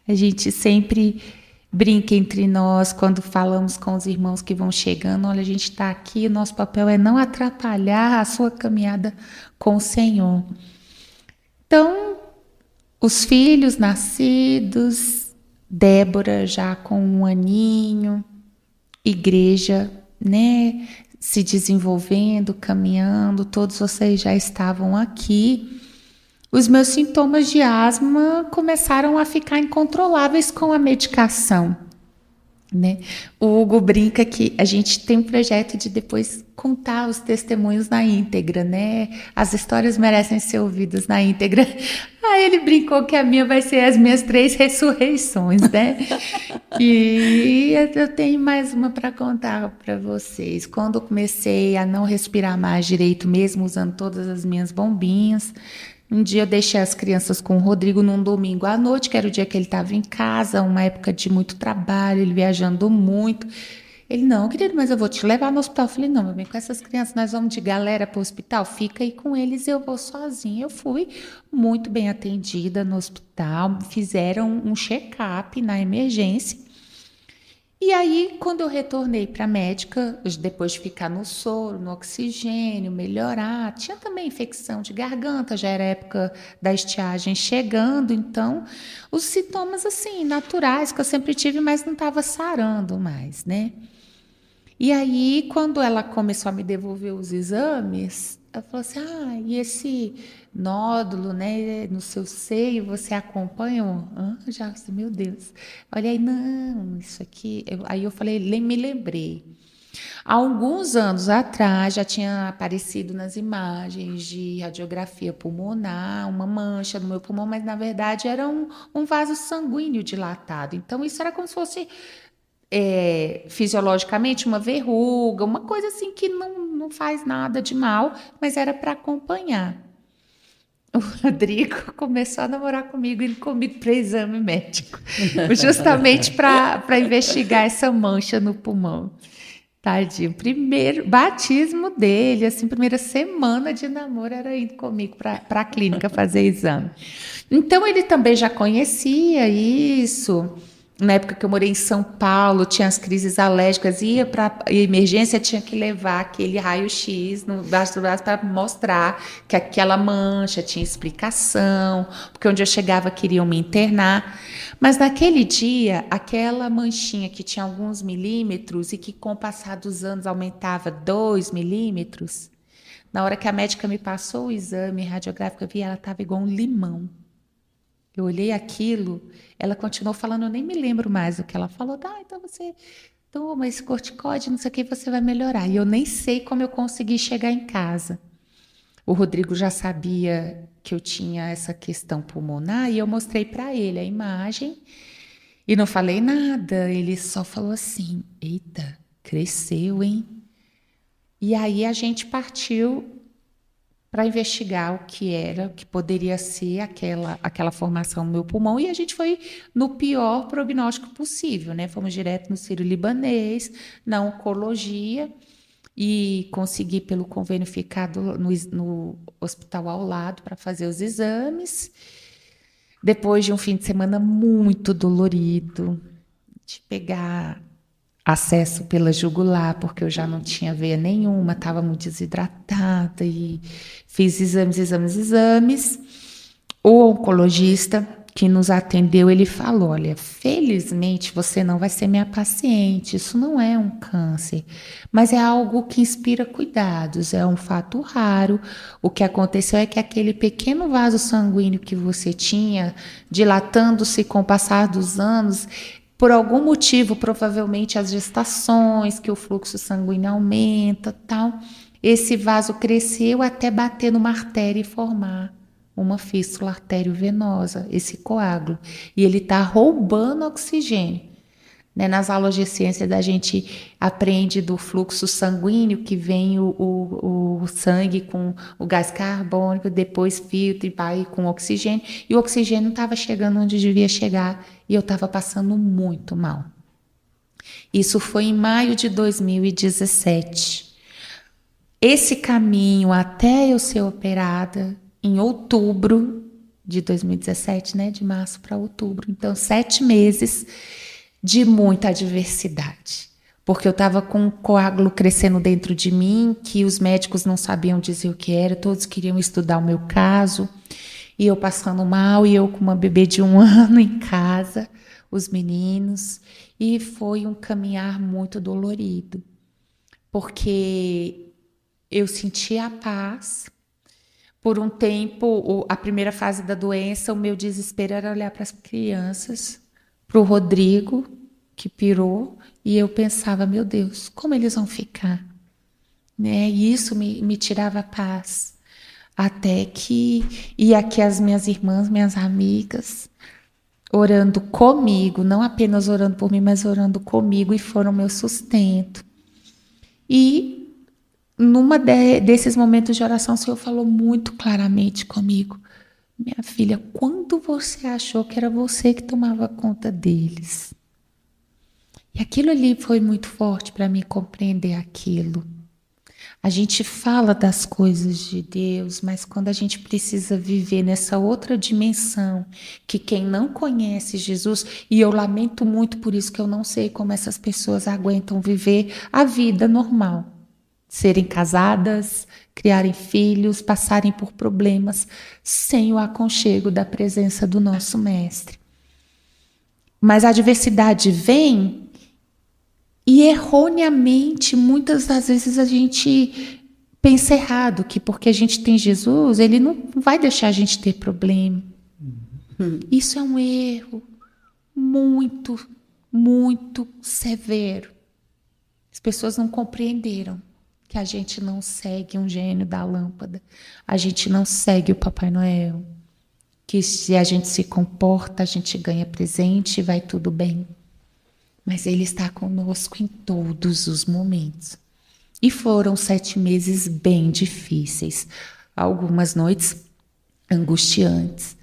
a gente sempre brinca entre nós, quando falamos com os irmãos que vão chegando, olha, a gente está aqui, o nosso papel é não atrapalhar a sua caminhada com o Senhor. Então, os filhos nascidos, Débora já com 1 aninho, igreja, né, se desenvolvendo, caminhando, todos vocês já estavam aqui. os meus sintomas de asma começaram a ficar incontroláveis com a medicação, né? O Hugo brinca que a gente tem um projeto de depois contar os testemunhos na íntegra, né? As histórias merecem ser ouvidas na íntegra. Aí ele brincou que a minha vai ser as minhas 3 ressurreições, né? E eu tenho mais uma para contar para vocês. Quando eu comecei a não respirar mais direito, mesmo usando todas as minhas bombinhas, um dia eu deixei as crianças com o Rodrigo num domingo à noite, que era o dia que ele estava em casa, uma época de muito trabalho, ele viajando muito. Ele, não, querido, mas eu vou te levar no hospital. Eu falei, não, meu bem, com essas crianças nós vamos de galera para o hospital, fica aí com eles, eu vou sozinha. Eu fui muito bem atendida no hospital, fizeram um check-up na emergência. E aí, quando eu retornei para a médica, depois de ficar no soro, no oxigênio, melhorar, tinha também infecção de garganta, já era época da estiagem chegando, então, os sintomas, assim, naturais que eu sempre tive, mas não estava sarando mais, né? E aí, quando ela começou a me devolver os exames, ela falou assim, e esse nódulo, né, no seu seio, você acompanhou? Já, meu Deus. Olha aí, não, isso aqui... Aí eu falei, me lembrei. Há alguns anos atrás, já tinha aparecido nas imagens de radiografia pulmonar, uma mancha no meu pulmão, mas, na verdade, era um vaso sanguíneo dilatado. Então, isso era como se fosse... fisiologicamente uma verruga, uma coisa assim que não faz nada de mal, mas era para acompanhar. O Rodrigo começou a namorar comigo, indo comigo para exame médico, justamente para investigar essa mancha no pulmão. Tadinho, primeiro batismo dele, assim, primeira semana de namoro era indo comigo para a clínica fazer exame. Então ele também já conhecia isso. Na época que eu morei em São Paulo, tinha as crises alérgicas, ia para a emergência, tinha que levar aquele raio-x no braço do braço para mostrar que aquela mancha tinha explicação, porque onde eu chegava queriam me internar. Mas naquele dia, aquela manchinha que tinha alguns milímetros e que com o passar dos anos aumentava 2 milímetros, na hora que a médica me passou o exame radiográfico, eu vi ela estava igual um limão. Eu olhei aquilo, ela continuou falando, eu nem me lembro mais o que ela falou. Então você toma esse corticóide, não sei o que, você vai melhorar. E eu nem sei como eu consegui chegar em casa. O Rodrigo já sabia que eu tinha essa questão pulmonar e eu mostrei para ele a imagem e não falei nada. Ele só falou assim, eita, cresceu, hein? E aí a gente partiu para investigar o que era, o que poderia ser aquela formação no meu pulmão, e a gente foi no pior prognóstico possível, né? Fomos direto no Sírio-Libanês, na oncologia, e consegui, pelo convênio, ficar no hospital ao lado para fazer os exames. Depois de um fim de semana muito dolorido, de pegar acesso pela jugular, porque eu já não tinha veia nenhuma, estava muito desidratada e fiz exames. O oncologista que nos atendeu, ele falou, olha, felizmente você não vai ser minha paciente, isso não é um câncer, mas é algo que inspira cuidados, é um fato raro. O que aconteceu é que aquele pequeno vaso sanguíneo que você tinha, dilatando-se com o passar dos anos, por algum motivo, provavelmente as gestações, que o fluxo sanguíneo aumenta, tal, esse vaso cresceu até bater numa artéria e formar uma fístula arteriovenosa, esse coágulo. E ele está roubando oxigênio. Né? Nas aulas de ciência, a gente aprende do fluxo sanguíneo, que vem o sangue com o gás carbônico, depois filtra e vai com oxigênio. E o oxigênio não estava chegando onde devia chegar. E eu estava passando muito mal. Isso foi em maio de 2017. Esse caminho até eu ser operada em outubro de 2017, né? De março para outubro. Então, 7 meses de muita adversidade. Porque eu estava com um coágulo crescendo dentro de mim, que os médicos não sabiam dizer o que era, todos queriam estudar o meu caso. E eu passando mal, e eu com uma bebê de 1 ano em casa, os meninos, e foi um caminhar muito dolorido, porque eu senti a paz, Por um tempo, a primeira fase da doença, o meu desespero era olhar para as crianças, para o Rodrigo, que pirou, e eu pensava, meu Deus, como eles vão ficar? Né? E isso me tirava a paz. Até que ia aqui as minhas irmãs, minhas amigas, orando comigo, não apenas orando por mim, mas orando comigo, e foram meu sustento. E desses momentos de oração, o Senhor falou muito claramente comigo. Minha filha, quando você achou que era você que tomava conta deles? E aquilo ali foi muito forte para mim compreender aquilo. A gente fala das coisas de Deus, mas quando a gente precisa viver nessa outra dimensão, que quem não conhece Jesus, e eu lamento muito por isso, que eu não sei como essas pessoas aguentam viver a vida normal. Serem casadas, criarem filhos, passarem por problemas, sem o aconchego da presença do nosso Mestre. Mas a adversidade vem e erroneamente, muitas das vezes a gente pensa errado, que porque a gente tem Jesus, ele não vai deixar a gente ter problema. Isso é um erro muito, muito severo. As pessoas não compreenderam que a gente não segue um gênio da lâmpada, a gente não segue o Papai Noel, que se a gente se comporta, a gente ganha presente e vai tudo bem. Mas ele está conosco em todos os momentos. E foram 7 meses bem difíceis. Algumas noites angustiantes.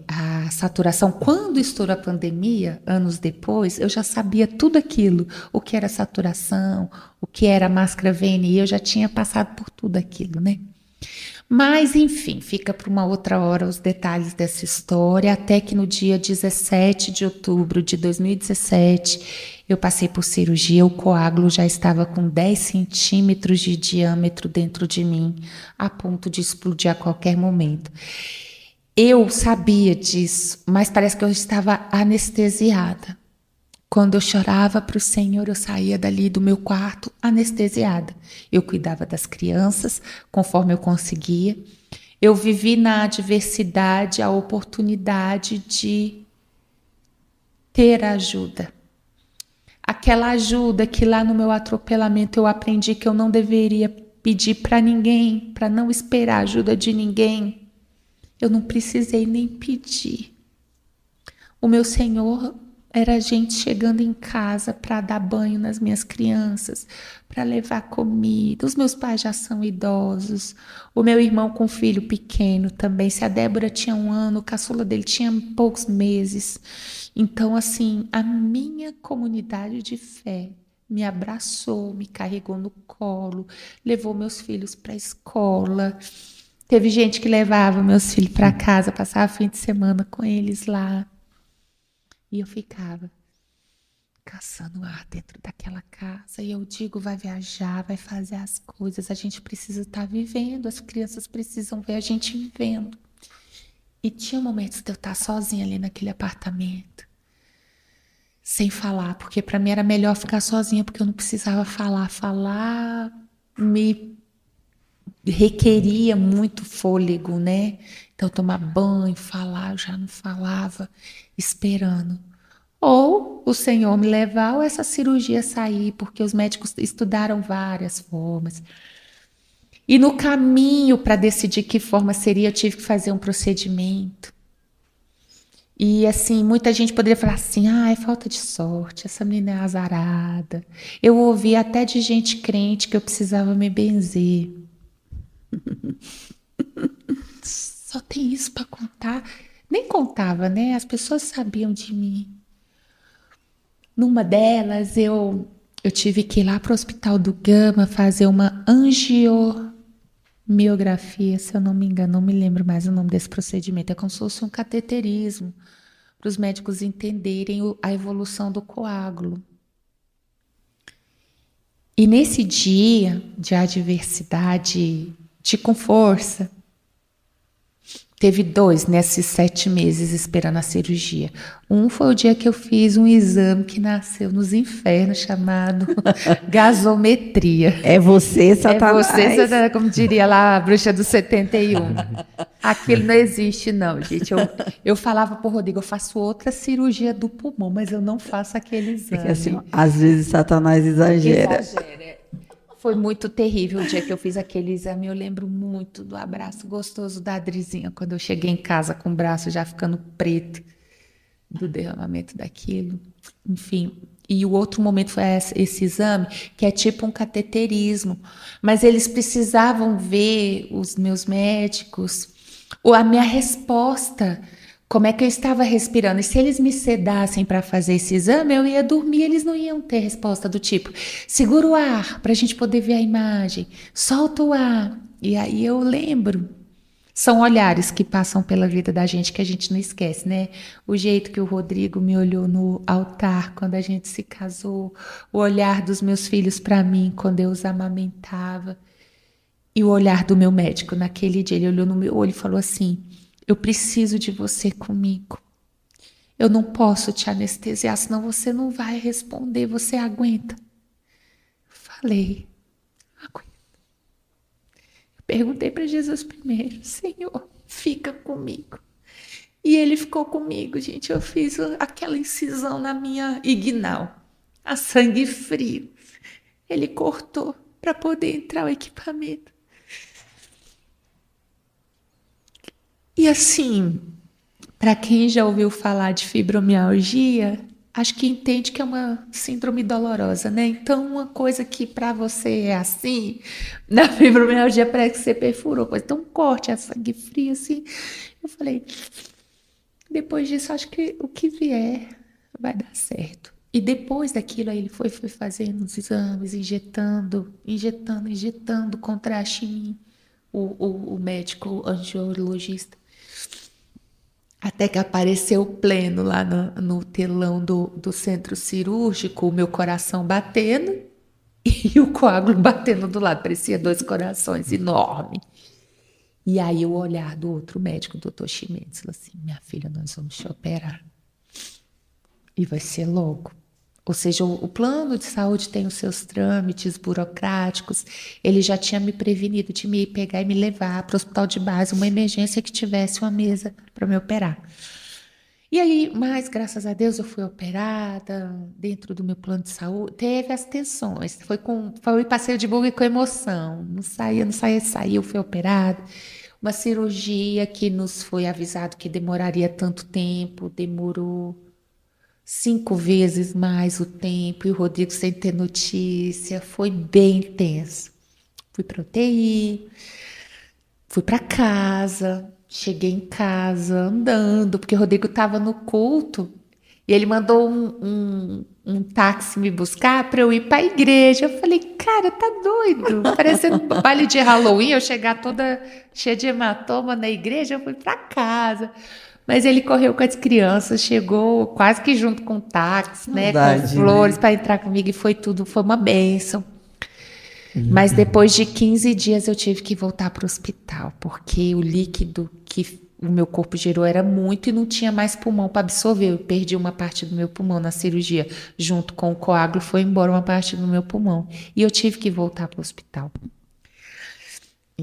A saturação, quando estourou a pandemia, anos depois, eu já sabia tudo aquilo. O que era saturação, o que era máscara VNI, eu já tinha passado por tudo aquilo, né? Mas, enfim, fica para uma outra hora os detalhes dessa história, até que no dia 17 de outubro de 2017, eu passei por cirurgia, o coágulo já estava com 10 centímetros de diâmetro dentro de mim, a ponto de explodir a qualquer momento. Eu sabia disso, mas parece que eu estava anestesiada. Quando eu chorava para o Senhor, eu saía dali do meu quarto anestesiada. Eu cuidava das crianças conforme eu conseguia. Eu vivi na adversidade a oportunidade de ter ajuda. Aquela ajuda que lá no meu atropelamento eu aprendi que eu não deveria pedir para ninguém, para não esperar a ajuda de ninguém. Eu não precisei nem pedir. O meu Senhor era gente chegando em casa para dar banho nas minhas crianças, para levar comida. Os meus pais já são idosos. O meu irmão com filho pequeno também. Se a Débora tinha 1 ano, o caçula dele tinha poucos meses. Então, assim, a minha comunidade de fé me abraçou, me carregou no colo, levou meus filhos para a escola. Teve gente que levava meus filhos para casa, passava fim de semana com eles lá. E eu ficava caçando ar dentro daquela casa. E eu digo, vai viajar, vai fazer as coisas. A gente precisa estar vivendo, as crianças precisam ver a gente vivendo. E tinha momentos de eu estar sozinha ali naquele apartamento, sem falar, porque para mim era melhor ficar sozinha, porque eu não precisava falar. Falar me requeria muito fôlego, né? Então, tomar banho, falar, eu já não falava, esperando. Ou o Senhor me levar, ou essa cirurgia sair, porque os médicos estudaram várias formas. E no caminho para decidir que forma seria, eu tive que fazer um procedimento. E assim, muita gente poderia falar assim, é falta de sorte, essa menina é azarada. Eu ouvi até de gente crente que eu precisava me benzer. Só tem isso para contar. Nem contava, né? As pessoas sabiam de mim. Numa delas, eu tive que ir lá para o Hospital do Gama fazer uma angiomiografia, se eu não me engano, não me lembro mais o nome desse procedimento. É como se fosse um cateterismo, para os médicos entenderem a evolução do coágulo. E nesse dia de adversidade, de com força, Teve 2 nesses 7 meses esperando a cirurgia. Um foi o dia que eu fiz um exame que nasceu nos infernos, chamado gasometria. É você, Satanás. É você, Satanás, como diria lá a bruxa do 71. Aquilo não existe, não, gente. Eu falava pro Rodrigo, eu faço outra cirurgia do pulmão, mas eu não faço aquele exame. Porque, assim, às vezes Satanás exagera. Foi muito terrível o dia que eu fiz aquele exame. Eu lembro muito do abraço gostoso da Adrizinha, quando eu cheguei em casa com o braço já ficando preto, do derramamento daquilo. Enfim. E o outro momento foi esse exame, que é tipo um cateterismo. Mas eles precisavam ver, os meus médicos, a minha resposta, como é que eu estava respirando. E se eles me sedassem para fazer esse exame, eu ia dormir, eles não iam ter resposta do tipo, segura o ar para a gente poder ver a imagem, solta o ar. E aí eu lembro, são olhares que passam pela vida da gente que a gente não esquece, né? O jeito que o Rodrigo me olhou no altar quando a gente se casou, o olhar dos meus filhos para mim quando eu os amamentava, e o olhar do meu médico naquele dia, ele olhou no meu olho e falou assim, eu preciso de você comigo. Eu não posso te anestesiar, senão você não vai responder. Você aguenta? Falei, aguento. Perguntei para Jesus primeiro, Senhor, fica comigo. E ele ficou comigo, gente. Eu fiz aquela incisão na minha inguinal, a sangue frio. Ele cortou para poder entrar o equipamento. E assim, para quem já ouviu falar de fibromialgia, acho que entende que é uma síndrome dolorosa, né? Então, uma coisa que para você é assim, na fibromialgia parece que você perfurou, coisa tão corte, é sangue frio assim. Eu falei, depois disso, acho que o que vier vai dar certo. E depois daquilo, aí ele foi fazendo os exames, injetando contraste em mim, o médico angiologista. Até que apareceu pleno lá no telão do centro cirúrgico, o meu coração batendo e o coágulo batendo do lado. Parecia 2 corações enormes. E aí o olhar do outro médico, o doutor Chimenez, falou assim, minha filha, nós vamos te operar. E vai ser logo. Ou seja, o plano de saúde tem os seus trâmites burocráticos. Ele já tinha me prevenido de me pegar e me levar para o hospital de base, uma emergência que tivesse uma mesa para me operar. E aí, mas graças a Deus eu fui operada dentro do meu plano de saúde. Teve as tensões, foi passeio de buggy com emoção. Não saía, saiu, fui operada. Uma cirurgia que nos foi avisado que demoraria tanto tempo, demorou 5 vezes mais o tempo, e o Rodrigo sem ter notícia, foi bem intenso. Fui para UTI, fui para casa, cheguei em casa andando, porque o Rodrigo estava no culto, e ele mandou um táxi me buscar para eu ir para a igreja. Eu falei, cara, tá doido? Parecendo baile de Halloween, eu chegar toda cheia de hematoma na igreja, eu fui para casa. Mas ele correu com as crianças, chegou quase que junto com o táxi, né, com flores para entrar comigo, e foi uma bênção. Mas depois de 15 dias eu tive que voltar para o hospital, porque o líquido que o meu corpo gerou era muito e não tinha mais pulmão para absorver. Eu perdi uma parte do meu pulmão na cirurgia, junto com o coágulo foi embora uma parte do meu pulmão. E eu tive que voltar para o hospital.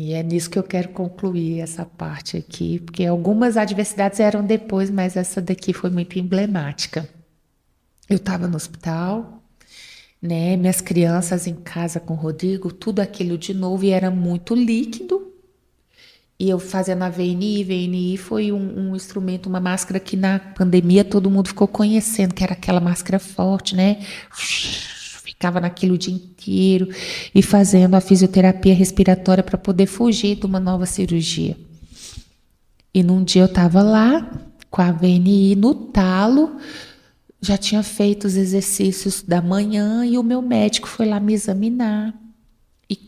E é nisso que eu quero concluir essa parte aqui, porque algumas adversidades eram depois, mas essa daqui foi muito emblemática. Eu estava no hospital, né? Minhas crianças em casa com o Rodrigo, tudo aquilo de novo, e era muito líquido. E eu fazendo a VNI. VNI foi um instrumento, uma máscara que na pandemia todo mundo ficou conhecendo, que era aquela máscara forte, né? Ficava naquilo o dia inteiro e fazendo a fisioterapia respiratória para poder fugir de uma nova cirurgia. E num dia eu estava lá com a VNI no talo, já tinha feito os exercícios da manhã e o meu médico foi lá me examinar. E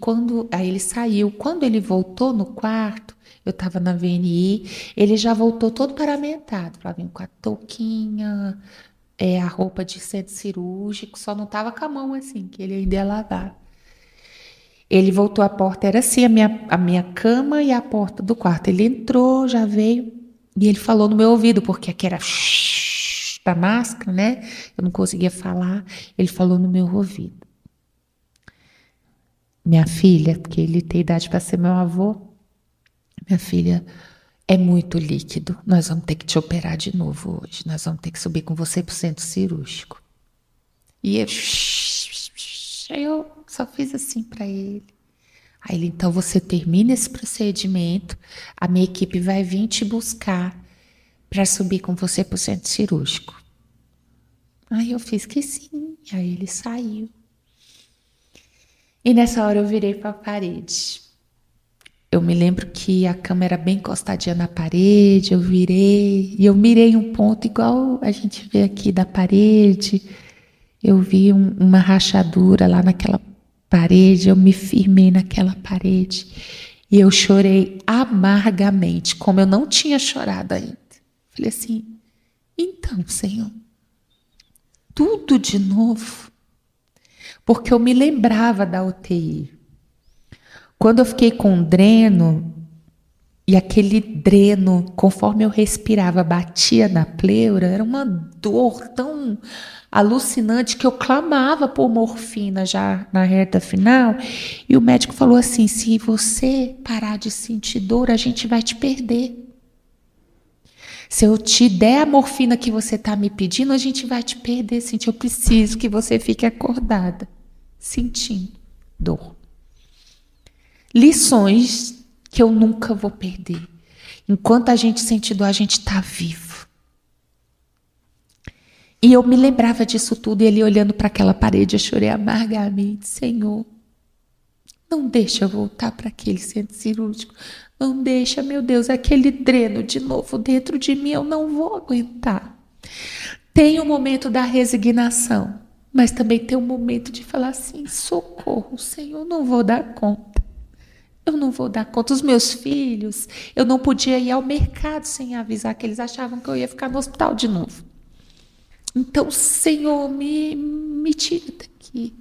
aí ele saiu. Quando ele voltou no quarto, eu estava na VNI, ele já voltou todo paramentado, com a touquinha, a roupa de centro cirúrgico, só não estava com a mão assim, que ele ainda ia lavar. Ele voltou, a porta era assim, a minha cama e a porta do quarto. Ele entrou, já veio, e ele falou no meu ouvido, porque aqui era da máscara, né? Eu não conseguia falar. Ele falou no meu ouvido. Minha filha, porque ele tem idade para ser meu avô, minha filha, é muito líquido. Nós vamos ter que te operar de novo hoje. Nós vamos ter que subir com você para o centro cirúrgico. E eu só fiz assim para ele. Aí ele, então você termina esse procedimento, a minha equipe vai vir te buscar para subir com você para o centro cirúrgico. Aí eu fiz que sim. Aí ele saiu. E nessa hora eu virei para a parede. Eu me lembro que a cama era bem encostadinha na parede, eu virei, e eu mirei um ponto igual a gente vê aqui da parede. Eu vi uma rachadura lá naquela parede, eu me firmei naquela parede. E eu chorei amargamente, como eu não tinha chorado ainda. Falei assim, então, Senhor, tudo de novo. Porque eu me lembrava da UTI. Quando eu fiquei com um dreno, e aquele dreno, conforme eu respirava, batia na pleura, era uma dor tão alucinante que eu clamava por morfina já na reta final. E o médico falou assim, se você parar de sentir dor, a gente vai te perder. Se eu te der a morfina que você está me pedindo, a gente vai te perder. Eu preciso que você fique acordada, sentindo dor. Lições que eu nunca vou perder. Enquanto a gente sente dor, a gente está vivo. E eu me lembrava disso tudo, e ele olhando para aquela parede, eu chorei amargamente. Senhor, não deixa eu voltar para aquele centro cirúrgico. Não deixa, meu Deus, aquele dreno de novo dentro de mim, eu não vou aguentar. Tem o momento da resignação, mas também tem o momento de falar assim, socorro, Senhor, não vou dar conta. Eu não vou dar conta. Os meus filhos, eu não podia ir ao mercado sem avisar, que eles achavam que eu ia ficar no hospital de novo. Então, Senhor, me tira daqui.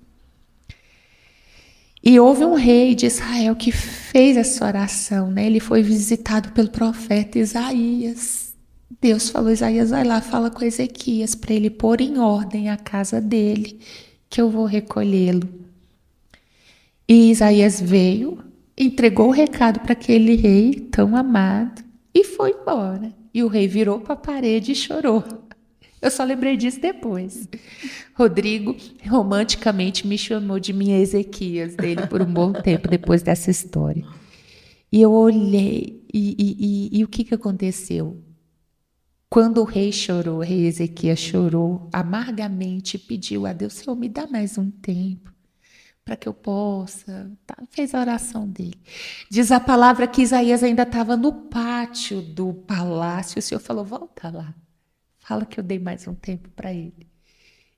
E houve um rei de Israel que fez essa oração, né? Ele foi visitado pelo profeta Isaías. Deus falou, Isaías, vai lá, fala com Ezequias para ele pôr em ordem a casa dele, que eu vou recolhê-lo. E Isaías veio, entregou o recado para aquele rei tão amado e foi embora. E o rei virou para a parede e chorou. Eu só lembrei disso depois. Rodrigo romanticamente me chamou de minha Ezequias dele por um bom tempo depois dessa história. E eu olhei e o que aconteceu? Quando o rei chorou, o rei Ezequias chorou amargamente e pediu a Deus, Senhor, me dá mais um tempo para que eu possa. Tá? Fez a oração dele. Diz a palavra que Isaías ainda estava no pátio do palácio. O Senhor falou, volta lá. Fala que eu dei mais um tempo para ele.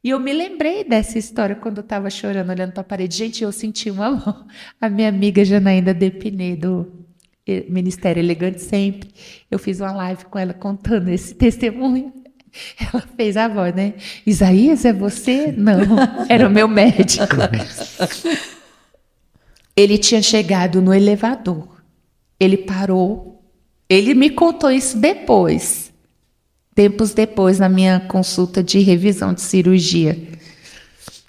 E eu me lembrei dessa história quando eu estava chorando, olhando para a parede. Gente, eu senti uma mão. A minha amiga Janaína Depinê, do Ministério Elegante Sempre, eu fiz uma live com ela contando esse testemunho. Ela fez a voz, né? Isaías, é você? Não, era o meu médico. Ele tinha chegado no elevador. Ele parou. Ele me contou isso depois. Tempos depois, na minha consulta de revisão de cirurgia.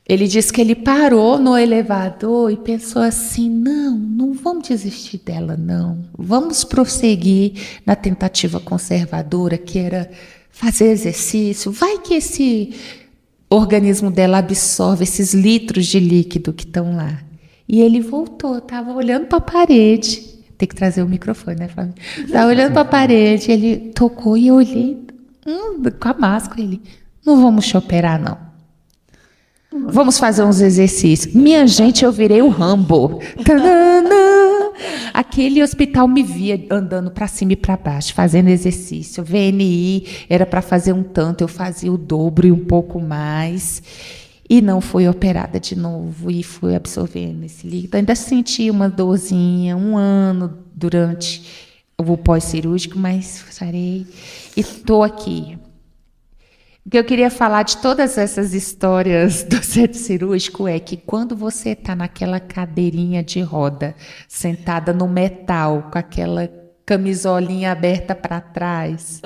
Ele disse que ele parou no elevador e pensou assim, não vamos desistir dela, não. Vamos prosseguir na tentativa conservadora, que era fazer exercício. Vai que esse organismo dela absorve esses litros de líquido que estão lá. E ele voltou, estava olhando para a parede. Tem que trazer o microfone, né, Flávia? Estava olhando para a parede, ele tocou e eu olhei, com a máscara, ele, não vamos te operar, não. Vamos fazer uns exercícios. Minha gente, eu virei o Rambo. Aquele hospital me via andando para cima e para baixo, fazendo exercício. VNI era para fazer um tanto, eu fazia o dobro e um pouco mais. E não fui operada de novo e fui absorvendo esse líquido. Ainda senti uma dorzinha, 1 ano durante o pós-cirúrgico, mas sarei. E estou aqui. O que eu queria falar de todas essas histórias do centro cirúrgico é que quando você está naquela cadeirinha de roda, sentada no metal, com aquela camisolinha aberta para trás,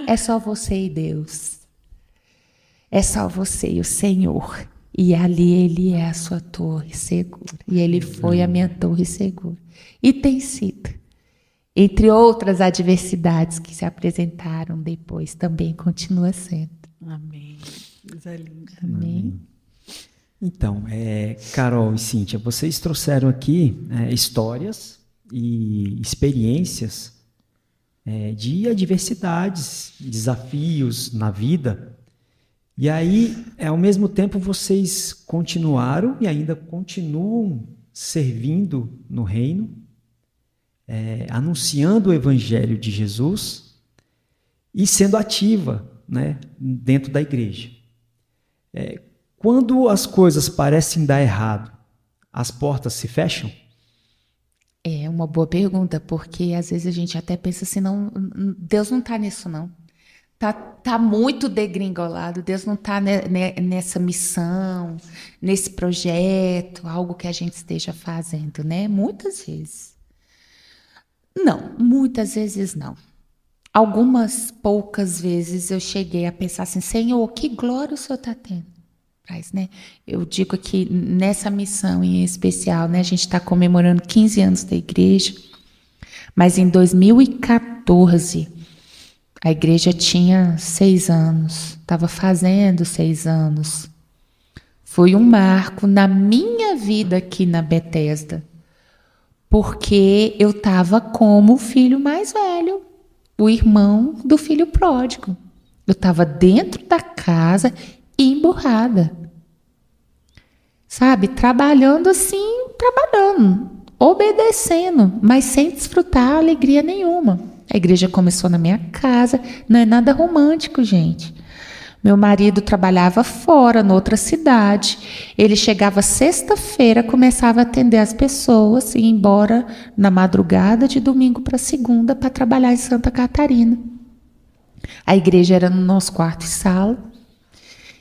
é só você e Deus. É só você e o Senhor. E ali Ele é a sua torre segura. E Ele foi a minha torre segura. E tem sido. Entre outras adversidades que se apresentaram depois, também continua sendo. Amém. Coisa linda. Amém. Então, Carol e Cíntia, vocês trouxeram aqui histórias e experiências de adversidades, desafios na vida. E aí, ao mesmo tempo, vocês continuaram e ainda continuam servindo no reino, anunciando o evangelho de Jesus e sendo ativa, né, dentro da igreja. Quando as coisas parecem dar errado, as portas se fecham? É uma boa pergunta, porque às vezes a gente até pensa assim, não, Deus não está nisso, não. Tá muito degringolado, Deus não está nessa missão, nesse projeto, algo que a gente esteja fazendo, né? Muitas vezes. Não, muitas vezes não. Algumas poucas vezes eu cheguei a pensar assim, Senhor, que glória o Senhor está tendo. Né? Eu digo que nessa missão em especial, né, a gente está comemorando 15 anos da igreja, mas em 2014 a igreja tinha 6 anos, estava fazendo 6 anos. Foi um marco na minha vida aqui na Bethesda, porque eu estava como o filho mais velho, o irmão do filho pródigo. Eu estava dentro da casa, emburrada. Sabe? Trabalhando assim, obedecendo, mas sem desfrutar alegria nenhuma. A igreja começou na minha casa, não é nada romântico, gente. Meu marido trabalhava fora, noutra cidade. Ele chegava sexta-feira, começava a atender as pessoas e ia embora na madrugada de domingo para segunda para trabalhar em Santa Catarina. A igreja era no nosso quarto e sala.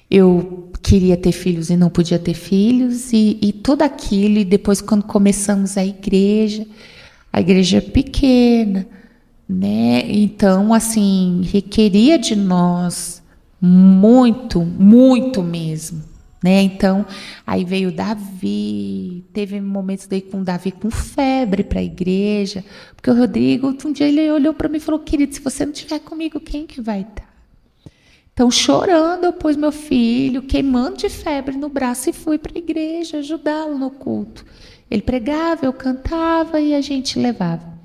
Eu queria ter filhos e não podia ter filhos, e tudo aquilo. E depois, quando começamos a igreja é pequena, né? Então, assim, requeria de nós muito, muito mesmo, né? Então, aí veio Davi, teve momentos daí com Davi com febre para a igreja, porque o Rodrigo, um dia ele olhou para mim e falou, querido, se você não estiver comigo, quem que vai estar? Então, chorando, eu pus meu filho, queimando de febre no braço e fui para a igreja ajudá-lo no culto. Ele pregava, eu cantava e a gente levava.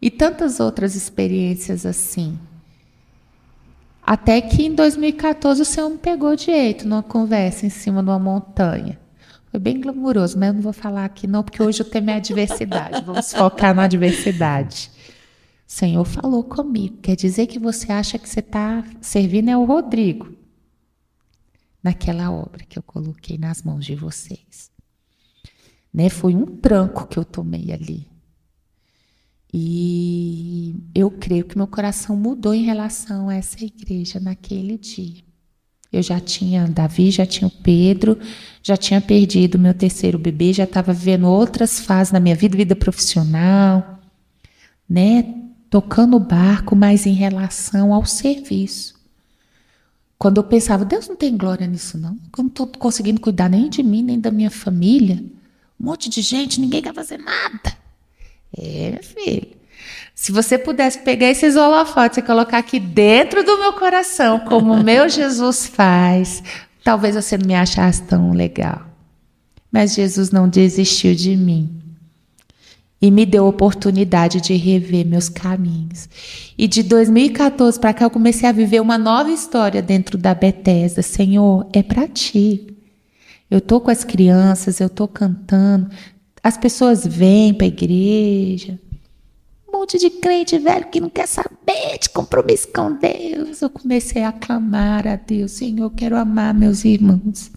E tantas outras experiências assim. Até que em 2014 o Senhor me pegou de jeito numa conversa em cima de uma montanha. Foi bem glamuroso, mas eu não vou falar aqui não, porque hoje eu tenho minha adversidade. Vamos focar na adversidade. O Senhor falou comigo. Quer dizer que você acha que você está servindo o Rodrigo naquela obra que eu coloquei nas mãos de vocês. Né? Foi um tranco que eu tomei ali. E eu creio que meu coração mudou em relação a essa igreja naquele dia. Eu já tinha Davi, já tinha o Pedro, já tinha perdido meu terceiro bebê, já estava vivendo outras fases na minha vida profissional, né? Tocando o barco, mas em relação ao serviço. Quando eu pensava, Deus não tem glória nisso não, eu não estou conseguindo cuidar nem de mim, nem da minha família. Um monte de gente, ninguém quer fazer nada. Meu filho, se você pudesse pegar esses holofotes e colocar aqui dentro do meu coração, como o meu Jesus faz, talvez você não me achasse tão legal. Mas Jesus não desistiu de mim. E me deu a oportunidade de rever meus caminhos. E de 2014 para cá eu comecei a viver uma nova história dentro da Bethesda. Senhor, é para ti. Eu estou com as crianças, eu estou cantando. As pessoas vêm para a igreja. Um monte de crente velho que não quer saber de compromisso com Deus. Eu comecei a clamar a Deus. Senhor, eu quero amar meus irmãos.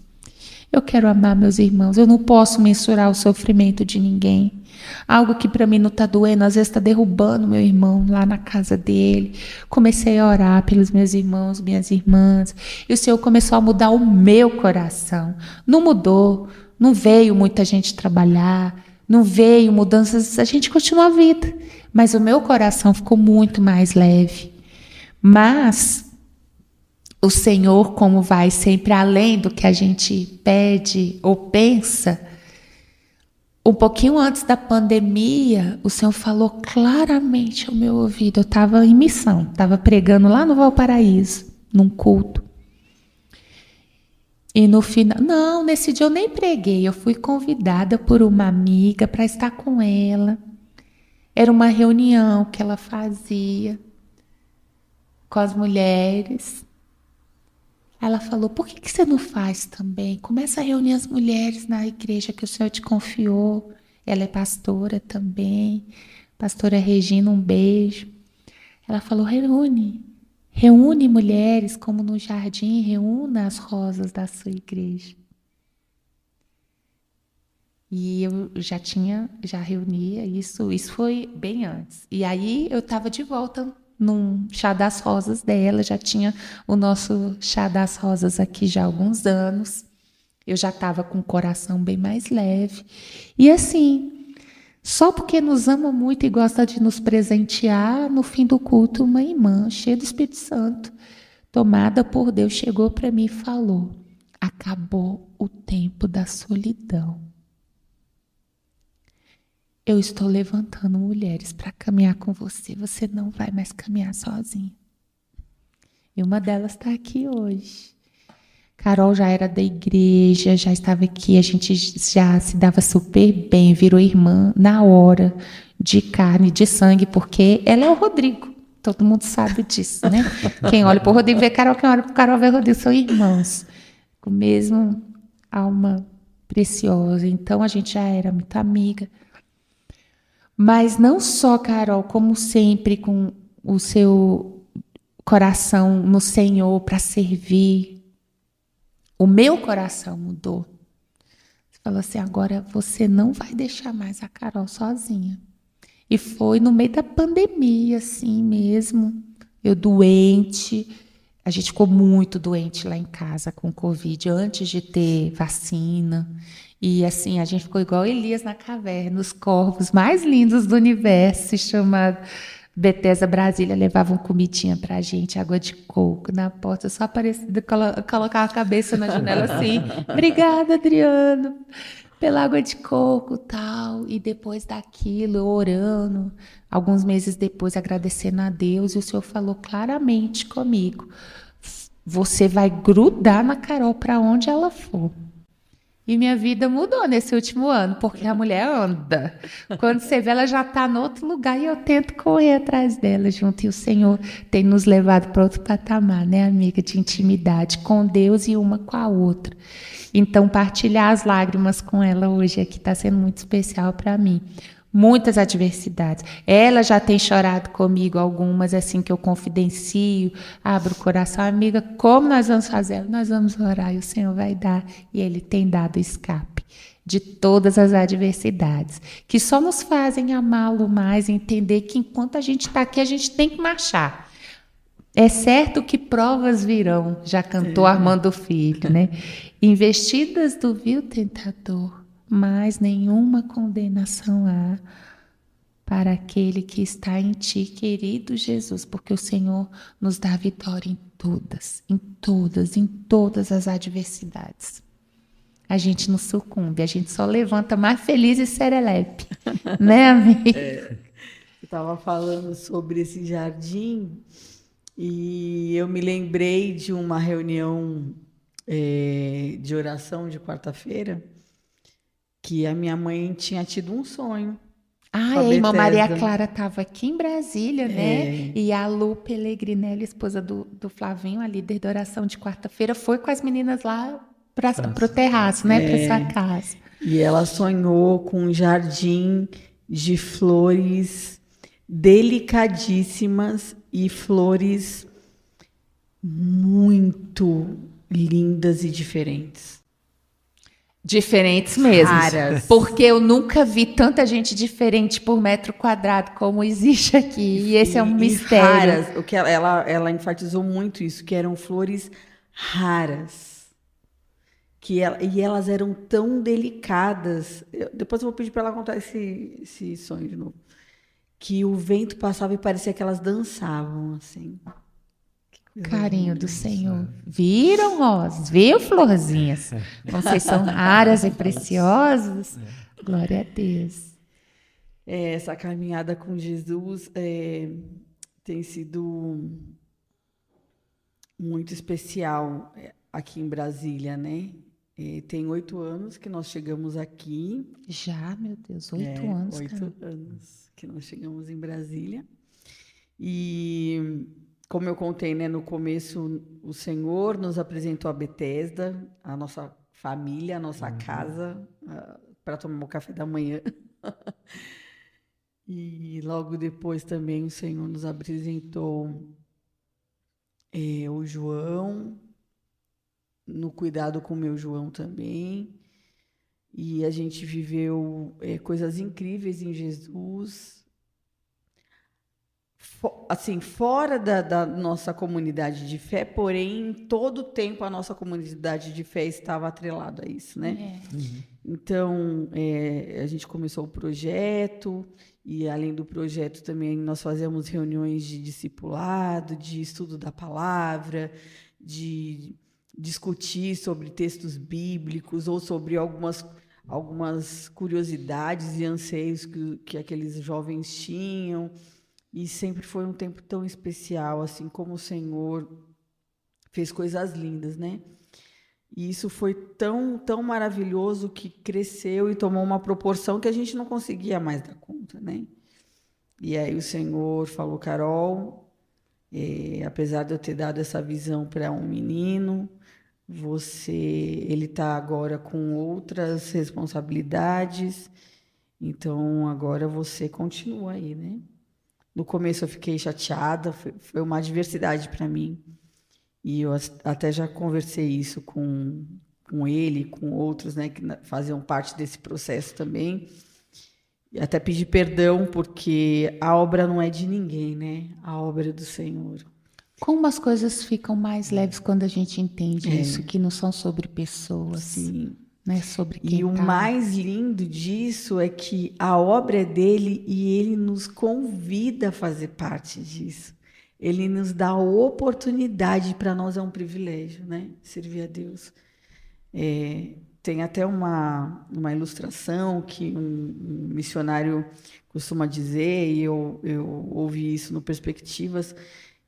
Eu quero amar meus irmãos. Eu não posso mensurar o sofrimento de ninguém. Algo que para mim não está doendo, às vezes está derrubando meu irmão lá na casa dele. Comecei a orar pelos meus irmãos, minhas irmãs. E o Senhor começou a mudar o meu coração. Não mudou, não veio muita gente trabalhar, não veio mudanças, a gente continua a vida. Mas o meu coração ficou muito mais leve. Mas o Senhor, como vai sempre além do que a gente pede ou pensa, um pouquinho antes da pandemia, o Senhor falou claramente ao meu ouvido. Eu estava em missão, estava pregando lá no Valparaíso, num culto. E no final, não, nesse dia eu nem preguei, eu fui convidada por uma amiga para estar com ela. Era uma reunião que ela fazia com as mulheres. Ela falou, por que você não faz também? Começa a reunir as mulheres na igreja que o Senhor te confiou. Ela é pastora também. Pastora Regina, um beijo. Ela falou, reúne mulheres como no jardim, reúna as rosas da sua igreja. E eu já reunia isso foi bem antes. E aí eu estava de volta num chá das rosas dela, já tinha o nosso chá das rosas aqui já há alguns anos. Eu já estava com o coração bem mais leve. E assim, só porque nos ama muito e gosta de nos presentear, no fim do culto, uma irmã cheia do Espírito Santo, tomada por Deus, chegou para mim e falou, acabou o tempo da solidão. Eu estou levantando mulheres para caminhar com você. Você não vai mais caminhar sozinha. E uma delas está aqui hoje. Carol já era da igreja, já estava aqui. A gente já se dava super bem, virou irmã na hora, de carne, de sangue, porque ela é o Rodrigo. Todo mundo sabe disso, né? Quem olha para o Rodrigo vê Carol, quem olha para o Carol vê Rodrigo. São irmãos, com a mesma alma preciosa. Então, a gente já era muito amiga. Mas não só, Carol, como sempre, com o seu coração no Senhor para servir. O meu coração mudou. Você falou assim, agora você não vai deixar mais a Carol sozinha. E foi no meio da pandemia, assim mesmo. Eu doente. A gente ficou muito doente lá em casa com Covid, antes de ter vacina. E assim, a gente ficou igual Elias na caverna, os corvos mais lindos do universo, chamado Bethesda Brasília, levavam comidinha pra gente, água de coco na porta, só aparecia, colocava a cabeça na janela assim, obrigada, Adriano, pela água de coco e tal. E depois daquilo, orando, alguns meses depois, agradecendo a Deus, e o Senhor falou claramente comigo, você vai grudar na Carol para onde ela for. E minha vida mudou nesse último ano, porque a mulher anda. Quando você vê, ela já está em outro lugar e eu tento correr atrás dela junto. E o Senhor tem nos levado para outro patamar, né, amiga? De intimidade com Deus e uma com a outra. Então, partilhar as lágrimas com ela hoje aqui está sendo muito especial para mim. Muitas adversidades. Ela já tem chorado comigo algumas, assim, que eu confidencio, abro o coração. Amiga, como nós vamos fazer? Nós vamos orar e o Senhor vai dar. E Ele tem dado escape de todas as adversidades, que só nos fazem amá-lo mais, entender que enquanto a gente está aqui, a gente tem que marchar. É certo que provas virão, já cantou Armando Filho, né? Investidas do vil tentador, mas nenhuma condenação há para aquele que está em ti, querido Jesus, porque o Senhor nos dá vitória em todas as adversidades. A gente não sucumbe, a gente só levanta mais feliz e serelepe, né, amiga? Eu estava falando sobre esse jardim e eu me lembrei de uma reunião de oração de quarta-feira, que a minha mãe tinha tido um sonho. Ah, a irmã Maria Clara estava aqui em Brasília, né? E a Lu Pellegrinelli, esposa do Flavinho, a líder da oração de quarta-feira, foi com as meninas lá para o terraço, né? Para sua casa. E ela sonhou com um jardim de flores delicadíssimas e flores muito lindas e diferentes. Diferentes mesmo. Raras. Porque eu nunca vi tanta gente diferente por metro quadrado como existe aqui. E esse é um mistério. Raras. O que ela enfatizou muito isso, que eram flores raras. E elas eram tão delicadas. Depois eu vou pedir para ela contar esse sonho de novo. Que o vento passava e parecia que elas dançavam, assim. Carinho do Senhor. Viram, rosas? Viu, florzinhas? Vocês são raras e preciosas. Glória a Deus. Essa caminhada com Jesus tem sido muito especial aqui em Brasília, né? Tem 8 anos que nós chegamos aqui. Já, meu Deus, 8 anos. 8 anos que nós chegamos em Brasília. E, como eu contei, né, no começo, o Senhor nos apresentou a Betesda, a nossa família, a nossa casa, para tomar o café da manhã. E logo depois também o Senhor nos apresentou o João, no cuidado com o meu João também. E a gente viveu coisas incríveis em Jesus. Assim, fora da nossa comunidade de fé, porém, todo o tempo a nossa comunidade de fé estava atrelada a isso, né? Então, a gente começou o projeto, e além do projeto também nós fazemos reuniões de discipulado, de estudo da palavra, de discutir sobre textos bíblicos ou sobre algumas curiosidades e anseios que aqueles jovens tinham. E sempre foi um tempo tão especial, assim como o Senhor fez coisas lindas, né? E isso foi tão, tão maravilhoso que cresceu e tomou uma proporção que a gente não conseguia mais dar conta, né? E aí o Senhor falou, Carol, apesar de eu ter dado essa visão para um menino, ele está agora com outras responsabilidades, então agora você continua aí, né? No começo eu fiquei chateada, foi uma adversidade para mim. E eu até já conversei isso com ele, com outros, né, que faziam parte desse processo também. E até pedi perdão, porque a obra não é de ninguém, né? A obra é do Senhor. Como as coisas ficam mais leves quando a gente entende isso, que não são sobre pessoas. Sim. Né, sobre quem e o mais lindo disso é que a obra é dele e ele nos convida a fazer parte disso. Ele nos dá a oportunidade, para nós é um privilégio, né? Servir a Deus. Tem até uma ilustração que um missionário costuma dizer, e eu ouvi isso no Perspectivas,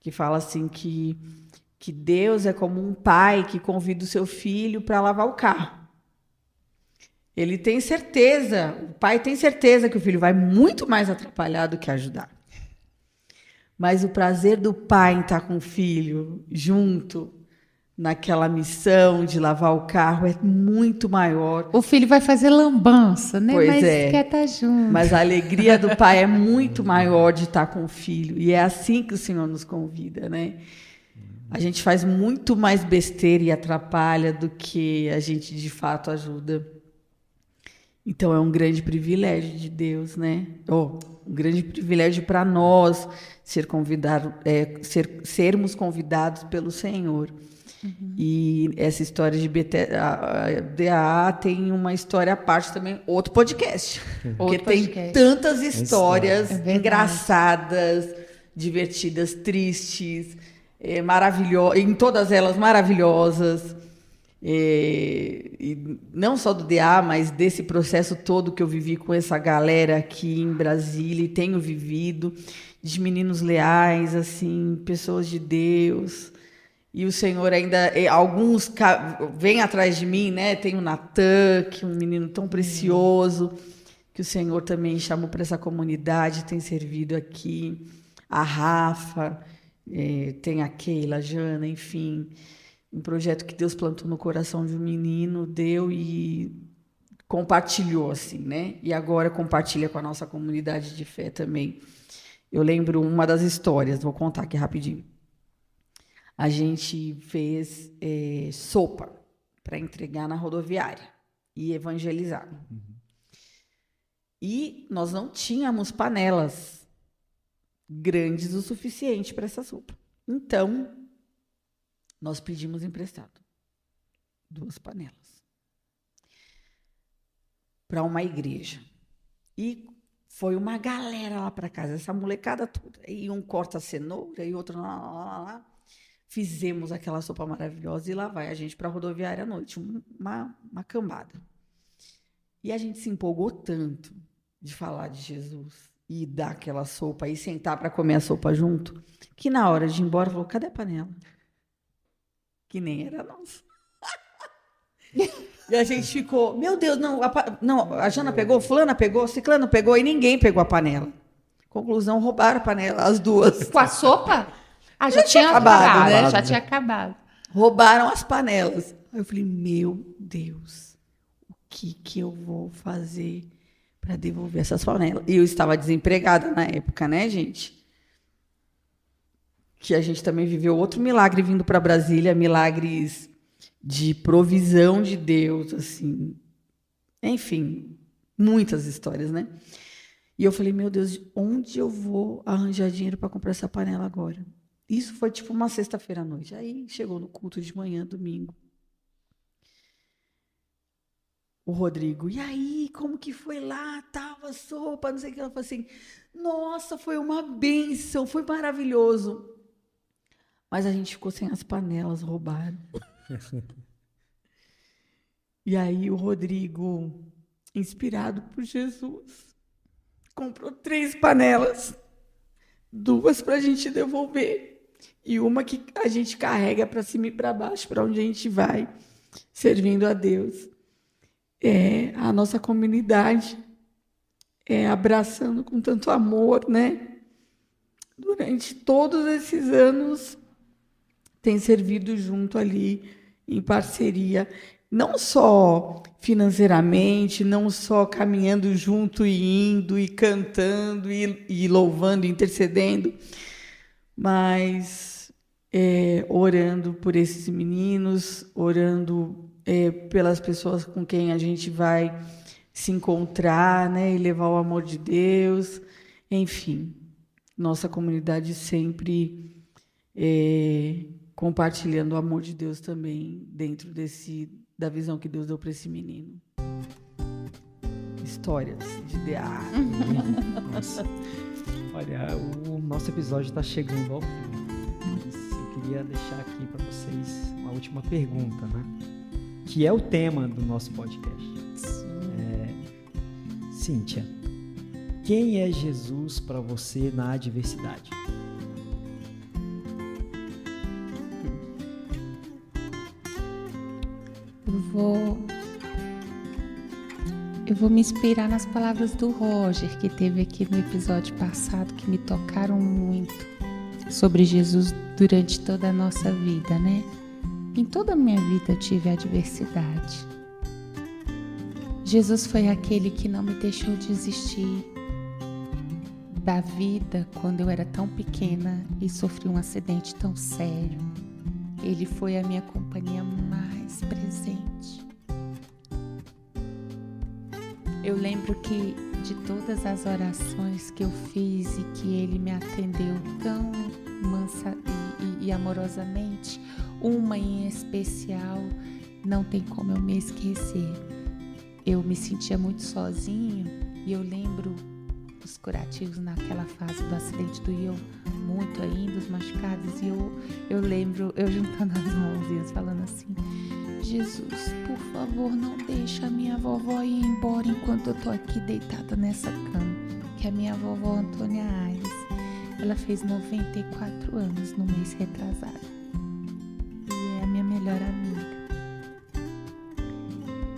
que fala assim que Deus é como um pai que convida o seu filho para lavar o carro. Ele tem certeza, o pai tem certeza que o filho vai muito mais atrapalhar do que ajudar. Mas o prazer do pai em estar com o filho junto naquela missão de lavar o carro é muito maior. O filho vai fazer lambança, né? Pois mas é. Quer estar junto. Mas a alegria do pai é muito maior de estar com o filho. E é assim que o Senhor nos convida, né? A gente faz muito mais besteira e atrapalha do que a gente de fato ajuda. Então é um grande privilégio de Deus, né? Um grande privilégio para nós sermos convidados pelo Senhor. E essa história de a DAA tem uma história à parte também, outro podcast. Porque tem tantas histórias engraçadas, divertidas, tristes, maravilhosas, em todas elas maravilhosas. E não só do DA, mas desse processo todo que eu vivi com essa galera aqui em Brasília, e tenho vivido, de meninos leais, assim, pessoas de Deus. E o Senhor ainda, alguns vêm atrás de mim, né? Tem o Natan, que é um menino tão precioso, que o Senhor também chamou para essa comunidade, tem servido aqui. A Rafa, tem a Keila, a Jana, enfim. Um projeto que Deus plantou no coração de um menino, deu e compartilhou, assim, né? E agora compartilha com a nossa comunidade de fé também. Eu lembro uma das histórias, vou contar aqui rapidinho. A gente fez sopa para entregar na rodoviária. e evangelizar. E nós não tínhamos panelas grandes o suficiente para essa sopa. Então, nós pedimos emprestado 2 panelas para uma igreja. E foi uma galera lá para casa, essa molecada toda. E um corta a cenoura e outro lá. Fizemos aquela sopa maravilhosa e lá vai a gente para a rodoviária à noite, uma cambada. E a gente se empolgou tanto de falar de Jesus e dar aquela sopa e sentar para comer a sopa junto, que na hora de ir embora falou, cadê a panela? Que nem era nossa. E a gente ficou, meu Deus, não, a Jana pegou, fulana pegou, ciclano pegou e ninguém pegou a panela. Conclusão, roubaram a panela, as 2. Com a sopa? Ah, já tinha acabado, né? Já tinha acabado. Roubaram as panelas. Aí eu falei, meu Deus, o que eu vou fazer para devolver essas panelas? E eu estava desempregada na época, né, gente? Que a gente também viveu outro milagre vindo para Brasília, milagres de provisão de Deus, assim. Enfim, muitas histórias, né? E eu falei, meu Deus, onde eu vou arranjar dinheiro para comprar essa panela agora? Isso foi tipo uma sexta-feira à noite. Aí chegou no culto de manhã, domingo. O Rodrigo, e aí, como que foi lá? Tava sopa, não sei o que. Ela falou assim, nossa, foi uma bênção, foi maravilhoso. Mas a gente ficou sem as panelas, roubaram. E aí o Rodrigo, inspirado por Jesus, comprou 3 panelas, 2 para a gente devolver e uma que a gente carrega para cima e para baixo, para onde a gente vai, servindo a Deus. A nossa comunidade abraçando com tanto amor, né? Durante todos esses anos tem servido junto ali, em parceria, não só financeiramente, não só caminhando junto e indo, e cantando, e louvando, intercedendo, mas orando por esses meninos, orando pelas pessoas com quem a gente vai se encontrar, né, e levar o amor de Deus. Enfim, nossa comunidade sempre compartilhando o amor de Deus também dentro da visão que Deus deu para esse menino. Histórias de DA. Nossa. Olha, o nosso episódio está chegando ao fim. Mas eu queria deixar aqui para vocês uma última pergunta, né? Que é o tema do nosso podcast. Cíntia, quem é Jesus para você na adversidade? Eu vou me inspirar nas palavras do Roger, que teve aqui no episódio passado, que me tocaram muito sobre Jesus durante toda a nossa vida, né? Em toda a minha vida eu tive adversidade. Jesus foi aquele que não me deixou desistir da vida quando eu era tão pequena e sofri um acidente tão sério. Ele foi a minha companhia mais presente. Eu lembro que de todas as orações que eu fiz e que Ele me atendeu tão mansa e amorosamente, uma em especial não tem como eu me esquecer. Eu me sentia muito sozinho e eu lembro dos curativos naquela fase do acidente, doía muito ainda, os machucados, e eu lembro eu juntando as mãozinhas falando assim: Jesus, por favor, não deixa a minha vovó ir embora enquanto eu tô aqui deitada nessa cama. Que a minha vovó Antônia Aires, ela fez 94 anos no mês retrasado. E é a minha melhor amiga.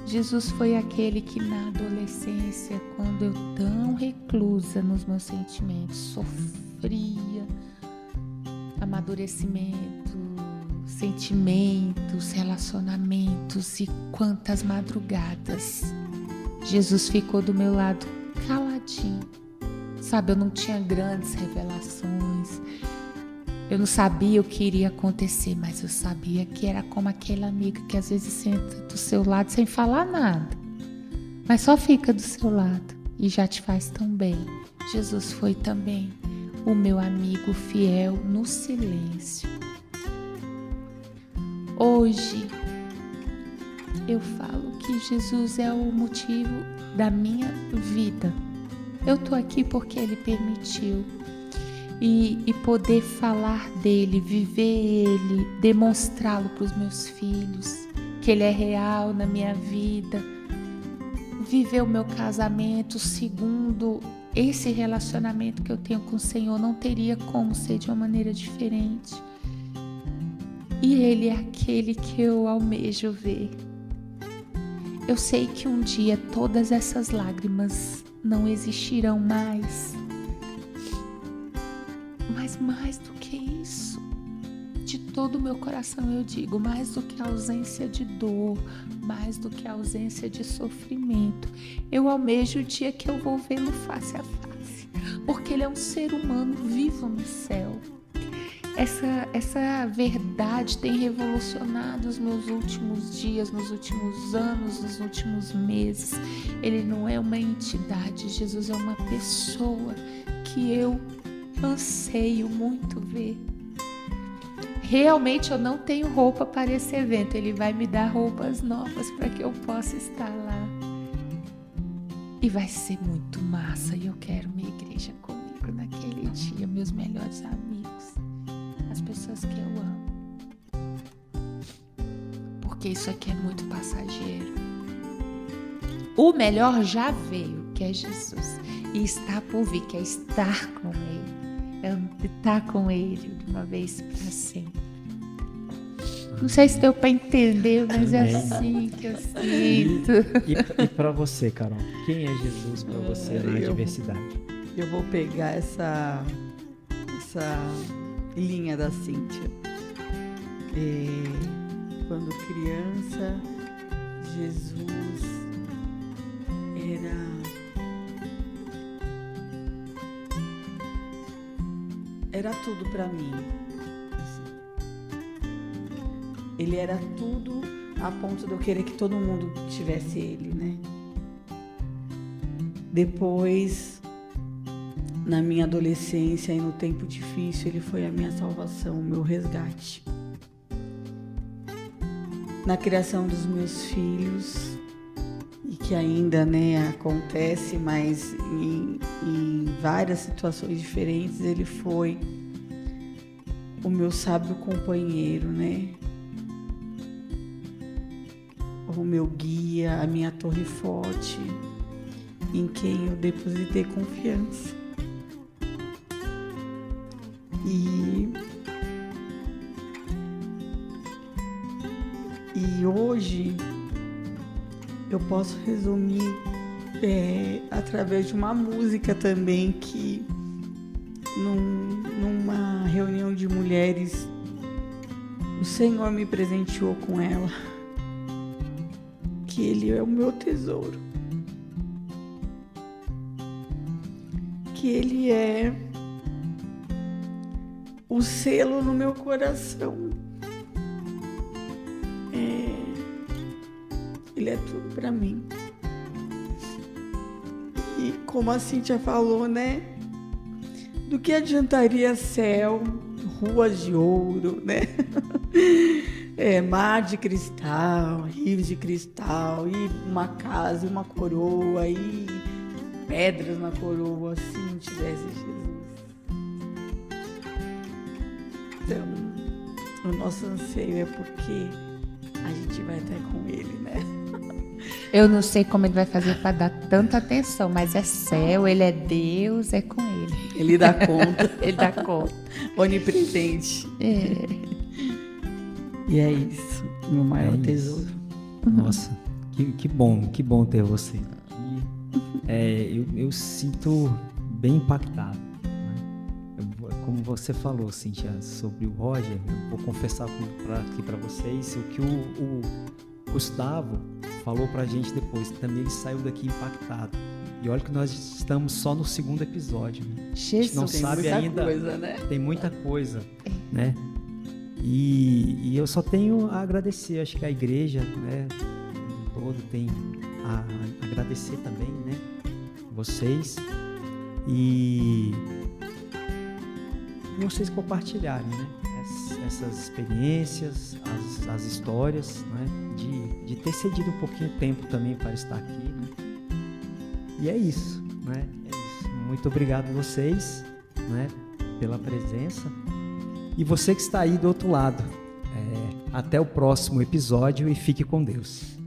Jesus foi aquele que na adolescência, quando eu tão reclusa nos meus sentimentos, sofria amadurecimento, sentimentos, relacionamentos e quantas madrugadas. Jesus ficou do meu lado caladinho. Sabe, eu não tinha grandes revelações. Eu não sabia o que iria acontecer, mas eu sabia que era como aquele amigo que às vezes senta do seu lado sem falar nada. mas só fica do seu lado e já te faz tão bem. Jesus foi também o meu amigo fiel no silêncio. Hoje eu falo que Jesus é o motivo da minha vida. Eu tô aqui porque Ele permitiu. E poder falar dele, viver ele, demonstrá-lo para os meus filhos, que ele é real na minha vida, viver o meu casamento segundo esse relacionamento que eu tenho com o Senhor, não teria como ser de uma maneira diferente. E ele é aquele que eu almejo ver. Eu sei que um dia todas essas lágrimas não existirão mais. Mas mais do que isso, de todo o meu coração eu digo, mais do que a ausência de dor, mais do que a ausência de sofrimento, eu almejo o dia que eu vou vê-lo face a face, porque ele é um ser humano vivo no céu. Essa verdade tem revolucionado os meus últimos dias, nos últimos anos, nos últimos meses. Ele não é uma entidade, Jesus é uma pessoa que eu anseio muito ver. Realmente eu não tenho roupa para esse evento. Ele vai me dar roupas novas para que eu possa estar lá. E vai ser muito massa. E eu quero minha igreja comigo naquele dia, meus melhores amigos, as pessoas que eu amo. Porque isso aqui é muito passageiro. O melhor já veio, que é Jesus. E está por vir, que é estar com Ele. Estar com Ele de uma vez para sempre. Não sei se deu para entender, mas é assim que eu sinto. E para você, Carol, quem é Jesus para você na adversidade? Eu vou pegar essa linha da Cíntia. Quando criança, Jesus era tudo para mim. Ele era tudo a ponto de eu querer que todo mundo tivesse ele, né? Depois, na minha adolescência e no tempo difícil, ele foi a minha salvação, o meu resgate. Na criação dos meus filhos, e que ainda, né, acontece, mas em várias situações diferentes, ele foi o meu sábio companheiro, né? O meu guia, a minha torre forte, em quem eu depositei confiança. E hoje eu posso resumir através de uma música também que numa reunião de mulheres o Senhor me presenteou com ela, que Ele é o meu tesouro, que Ele é o selo no meu coração. Ele é tudo para mim. E como a Cíntia falou, né? Do que adiantaria céu, ruas de ouro, né? Mar de cristal, rios de cristal, e uma casa, e uma coroa, e pedras na coroa, se não tivesse Jesus. Então, o nosso anseio é porque a gente vai até com Ele, né? Eu não sei como ele vai fazer para dar tanta atenção, mas é céu, ele é Deus, é com ele. Ele dá conta. Ele dá conta. Onipresente. E é isso, meu maior tesouro. Nossa, que bom ter você. Eu sinto bem impactado. Né? Como você falou, Cíntia, sobre o Roger, eu vou confessar aqui para vocês o que o Gustavo falou pra gente depois, que também ele saiu daqui impactado. E olha que nós estamos só no segundo episódio. Né? Jesus, a gente não sabe ainda. Coisa, né? Tem muita coisa, né? E eu só tenho a agradecer. Acho que a igreja, né, todo tem agradecer também, né, vocês e vocês compartilharem, né, essas experiências, as histórias, né, de ter cedido um pouquinho de tempo também para estar aqui, né? E é isso, né? É isso. Muito obrigado a vocês, né, pela presença. E você que está aí do outro lado, até o próximo episódio e fique com Deus.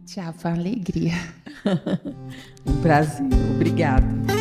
Tchau, foi uma alegria. Um prazer. Obrigada.